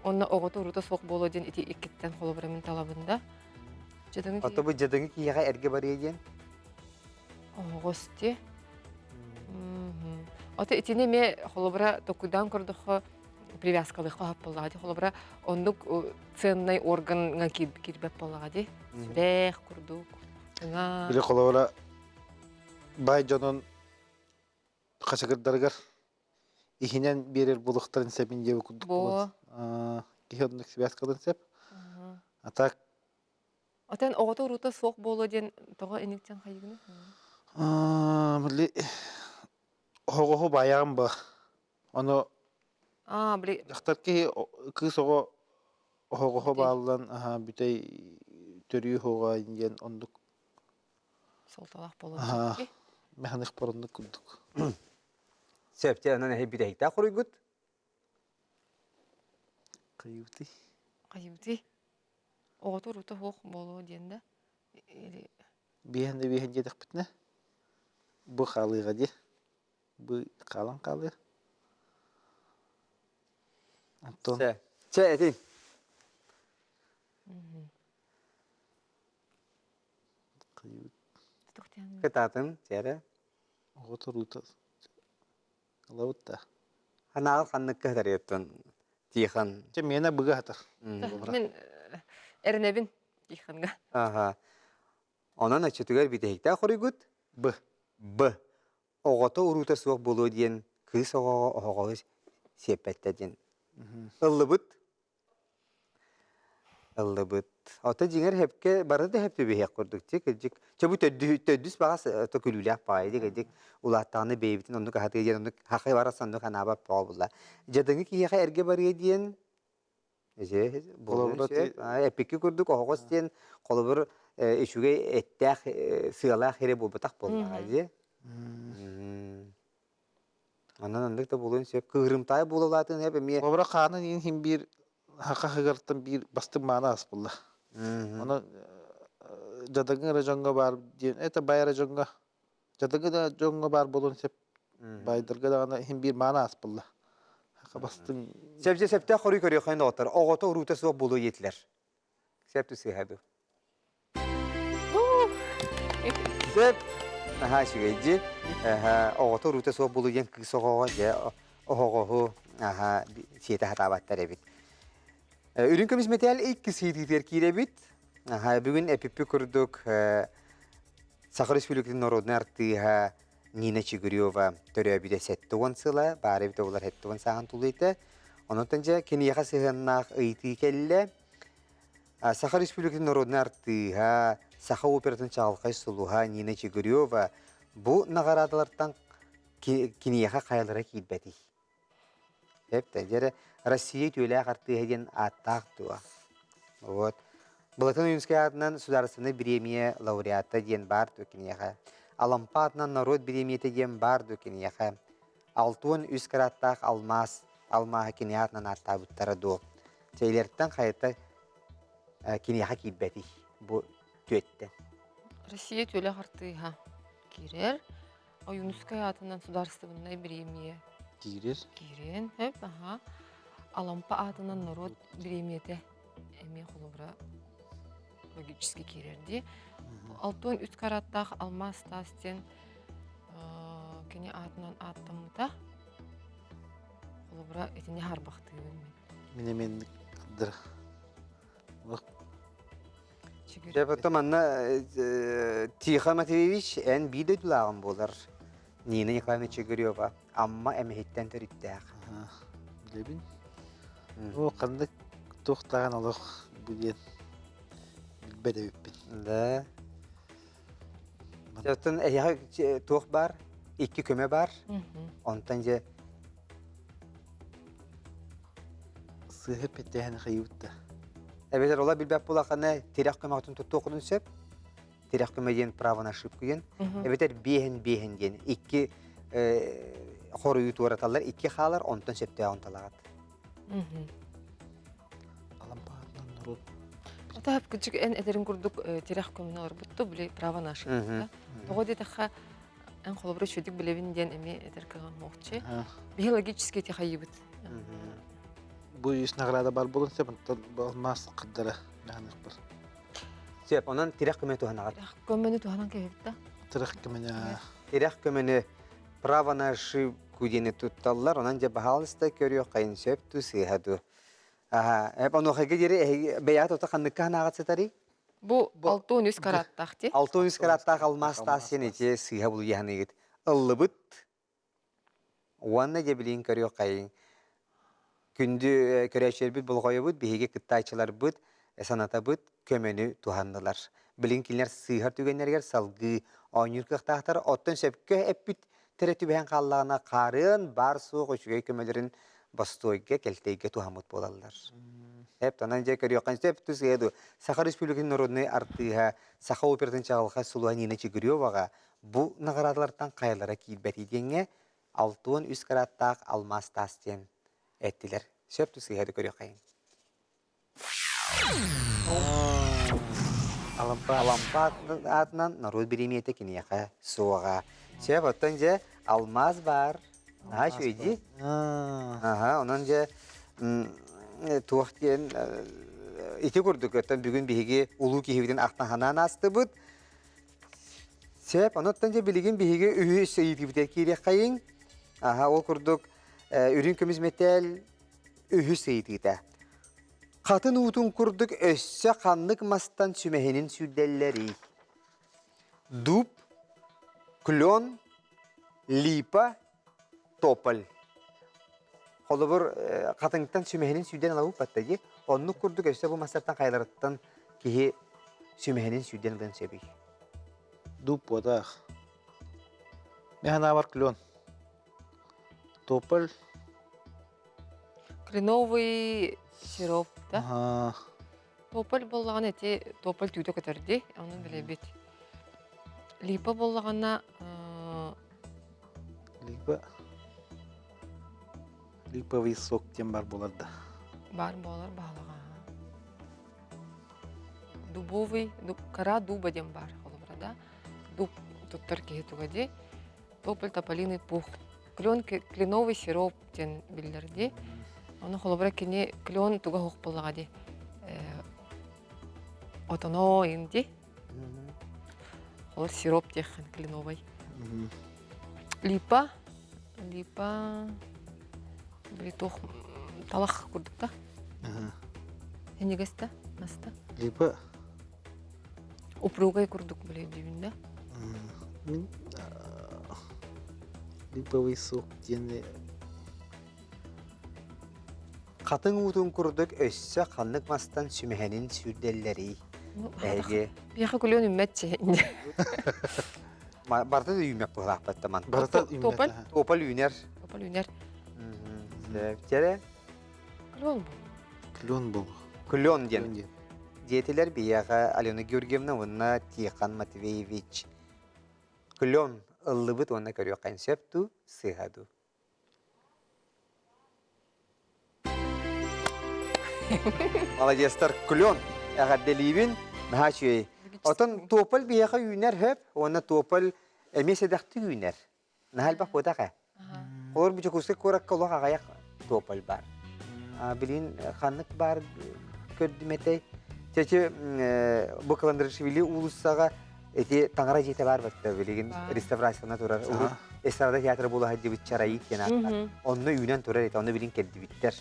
Онна огото урута сок боло диен ити иккеттен холобра мен талабында. Жадыңы Ata bu jadangi ki hiyaka erge bariye diyen. Огости. Ота итине ме холобра токудан көрдөхө привязкалык хап боллагади. Холобра ондук ценный органга кирбеп боллагади. Сүрэх курдук. Ыңа. биле колора бай жонон качагырдаргар ихинен берер булуктарын сепин жебе кудук Бо. кихондук связкалын сеп. А так Отен огото рута сок боло ден тога энектен хайгыны. биле хого баягым ба. Оно Бли Ахтарки кыз ого хого баалан бүтей төрүү хога инген ондук солталак боло. механик борондук кудук. Septe anan hep bir hekta kuruygut. Кайыпты. Кайбыти. Огото рута сок боло денде. Биһен жедик битне. Бу халыга ди. Бу калан калы. Антон Se etin. кайып Kıtatın. Sera. оторута. Лаутта. Hanal kanlık kadar yaptın. Tihan. Че мена быга хатар. Мен эрнебин иханга. Aha. Onun açıtıgar bir hekta kuruygut. Б. B. Oğata uruta soğuk bulu diyen. Kız oğu sepette diyen. Illıbıt. Illıbıt. Ota jinger hepke barada hep bir hek kurduk. Çek. Çabu töddüs bağız tökülülük paydı. Gecik ulattağını beybitin onu kahatı diyen. Onu hakkı varasan onu kanaba pahabulla. Jadıngi ki heka erge bariye diyen. Epiki kurduk. Oğuz diyen. Kolubur işuge ettek sığalak here bulbatak bulma. Анан андык да болуын сөп кыгырымтай болалатын хеп эме. Обра қаны ең хим бір хақа хыгырттан бір бастың мана ас бұлла. Оны жадыңы районға бар дейін, это бай районға. Жадыңы да районға бар болуын сеп байдырға да ана хим бір мана ас бұлла. Хақа бастың... Септе септе хорый көрөй қайын оғытар. Оғыта ұрута суақ болу етілер. Септі сыйхады. Сеп, аха шүгейді. Оғыта ұрута суақ болу ен кыз оғыға же оғығы сеті хатабаттар әбіт. Үрін көміз метал екі сейдіктер кейлебіт. Бүгін әпіпі күрдік Сахар Республикатын народны артыға Нина Чигурева төрөбүдө 7 сыла, бары бит олар 7 саган тулыйты. Онтон же кенияга сыгыннак ыйты келле. Сахар Республикатын народны артыга Саха оператын чалкай сулуга Нина Чигурева бу нагарадалардан кенияга кайлара кийбети. Хеп тәҗәре Россия төлә артыга ден аттак туа. Вот. Булатын Юнская атынан сударственный премия лауреата ден бар кенияга. Алампа атынан народ премияты ден бар кенияга. Алтын үз караттак алмаз алмаға кенеятынан арта буттара до. Чейлерттен кайта кенияга кийбети. Бу төттен. Россия төле хартыга кирер. Юнская атынан сударственный премия кирен. Хеп, аха. Алампа атынан народ премияты эме холобра логически кирерди. Алтын үз караттак алмаз тастен кене атынан аттамыта. Холобра этине харбакты мен. Мен кыдыр. Потом Анна Тихон Матвеевич эн биде дулаган болар. Нина Николаевна Чигурева. Амма эмехиттен төрүттәк. Билебин. О, кандай тоқтаған алақ бүлен білбедебіппін. Да. Жаттан әйяға тоқ бар, 2 көме бар. Онтан же Сығып әттәйін қайуытта. Әбетер ола білбәп болақаны терек көме атын тұтты оқыдың сөп. Терек көме ден право на ошибку ген. Әбетер бейін ген. 2 қоры үйті ораталар, 2 қалар, онтан сөпті ағынталағат. Алампаатынан народ. Ота хап күчік ән әдерін күрдік терек көміналар бұтты, біле право на ошибку. Тоғы детаға ән қолыбыры шөдік білевін ден әме әдер кіған моқчы. Биологически те қайыбыт. Бұл ес нағырада бар болын сеп, болмас қыддары мәғанық бар. Сөп, онан терек көме туғанағат. Терек көмені туғанан кәйіпті? Тырық көмені... Терек көмені право на ошибку дені тұтталар, онан же бағалысты көріо қайын сөп тұсыйхаду. Әп онуқайға дері бәят ота қандыққа нағат сетари? Бұл 600 караттақ де? 600 караттақ алмас тасын ете сыйға бұл яғын егіт. Ұлы бұт, уанна же білейін көріо қайын. Күнді көрәшер бұд, бұл қойы бұд, бейге күттайчылар бұд, саната бұд, көмені туғандылар. Білін келінер сыйғар түгенлергер салғы, ойныр қықтақтар, оттын сөпкі әппіт тірі түбән қаллағына қарын, бар суық үшіге көмелерін бастойға, келтейге туғамыт болалар. Әп, танан же көрі оқан сөп түсіғеді. Саха Республикатын народны артыға, Саха оператын чағылға сұлуға Нина Чигуреоваға бұл нағырадылардан қайылара кейбәті денге 600 караттақ алмаз тастен әттілер. Сөп түсіғеді көрі оқайын. Алампа атынан народ береметі кенеяға суаға. Сөп, оттан же алмаз бар. Шөйді. Онан же туақтен ете көрдік. Оттан бүгін бейге ұлу кейбіден ақтанғанан асты бұд. Сөп, оттан же білеген бейге үйі сөйді бітер керек қайын. Ол көрдік. Үрін көміз метел үйі сөйді. Қатын ұтын күрдік өссі қанлық мастан сүмәхенін сүдделері. Дуб, клен, липа, тополь. Қолы бір қатыңықтан сүмәхенін сүдден алауып баттады. Оны күрдік өссі бұл мастартан қайларыттан кейі сүмәхенін сүдден ғын сөбей. Дуб одақ. Механа бар клен. Тополь. Кленовый сироп, да? Тополь боллаған әте тополь түйді көтерді, оның біле бет. Липа боллағана... Липа... Липовый сок тем бар боларда. Бар болар бағалаға. Дубовый, кара дуба дем бар, холобрада. Дуб туттар кеетугади. Тополь тополиный пух. Кленовый сироп ден билдерди. Оны холобра кене клен туга хук боллагади. Отоно инди. Ол сироп техан кленовый. Липа. Блитух талах курдукта. Энегеста, наста. Липа. Упругай курдук биле дибинде. Липовый сок тені. Қатын ұтын күрдік өссі қанлық мастан сүмәхенін сүрделлері. Әге. Бияха кулен үмметче. Барта да үймек бұл ақпаттаман. Барата Топал? Топал үйнер. Топал үнер. Тере Клен бұл. Клен бол. күлон ден. Диетелер бияға Алена Георгиевна онна Тихан Матвеевич. Күлон ыллыбыт онна көріо концепту сыгаду. Молодестар күлон әғадделейбін мәхачуей. Отын топал бияға үйнер хөп, онна топал әмес әдәқті үйнер. Нәхәл бақ бодаға. Олар бүчі күсік көрік қолуға ғаяқ топал бар. Білін қанық бар көрдіметей. Чәчі бұқыландырышвили улыссаға эти таңара жете бар бәтті білеген реставрацияна тұрар. Эстрада театры болу хәдді бүт чарайы кен аттар. Онны үйнен тұрар еті, онны білін келді біттер.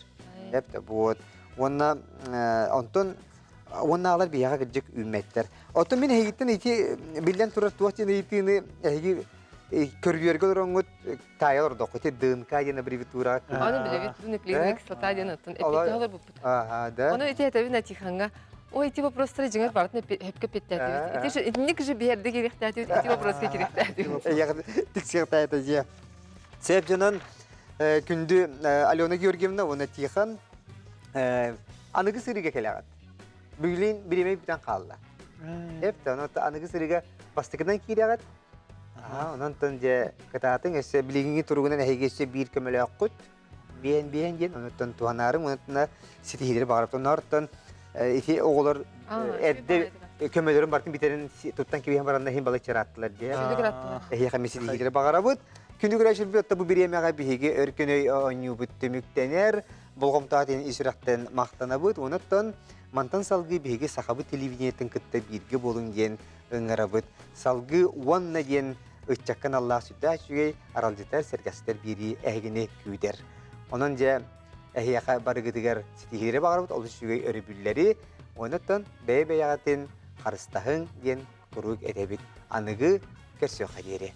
Әпті бұд. Онна алар бияға кіржік үмметтер. Отын мен хейттен еті білден тұрар туақтен ейтіні көргерге оңғыт тайы орды оқыты дынка дені бревитура. Оны білевет, дүні клиник слота дені ұттын. Эпетті алар бұппыт. Оны өте әтәбін әтиханға. Ой, эти вопросы жеңер бартын әпке петтәді. Эти же берді керектәді, эти вопросы керектәді. Яғын тіксеқті әті же. Сәп жынан күнді Алена Георгиевна оны тихан анығы сырыға келеғат. Бүгілін біремей бітен қалды. Әпті, анығы сырыға бастықынан келеғат. Онан тон же кататын эссе билигинги тургунан әйгесе бір көмөлі аққыт. Бейен ген, онаттан туғанарым, онаттан сетихилері бағарып. Онаттан ити оғылар әдді көмөлерін бартын битерін туттан кебейін баранда хем балык чараттылар де. Әйеқа месетихилері бағарабыд. Күнді көрәшіл бі отта бұ біремеға біхеге өркөнөй оңю бұтты мүктенер. Бұлғымтағатын исірақтен мақтанабыд. Онаттан мантан салғы біхеге сақабы телевидениетін кітті бірге болын ген өңірабыд. Салғы уанна ген Үтчаккан Аллах сүтті әшігей аралжытар сәргәстер бири әйгіне күйдер. Онын же әйяқа барығыдығар сетихилері бағарбыд, ол сүгей өрібілері, оныттан бәй-бәйағатын қарыстағын ген құруг әдебіт анығы көрсөй қадері.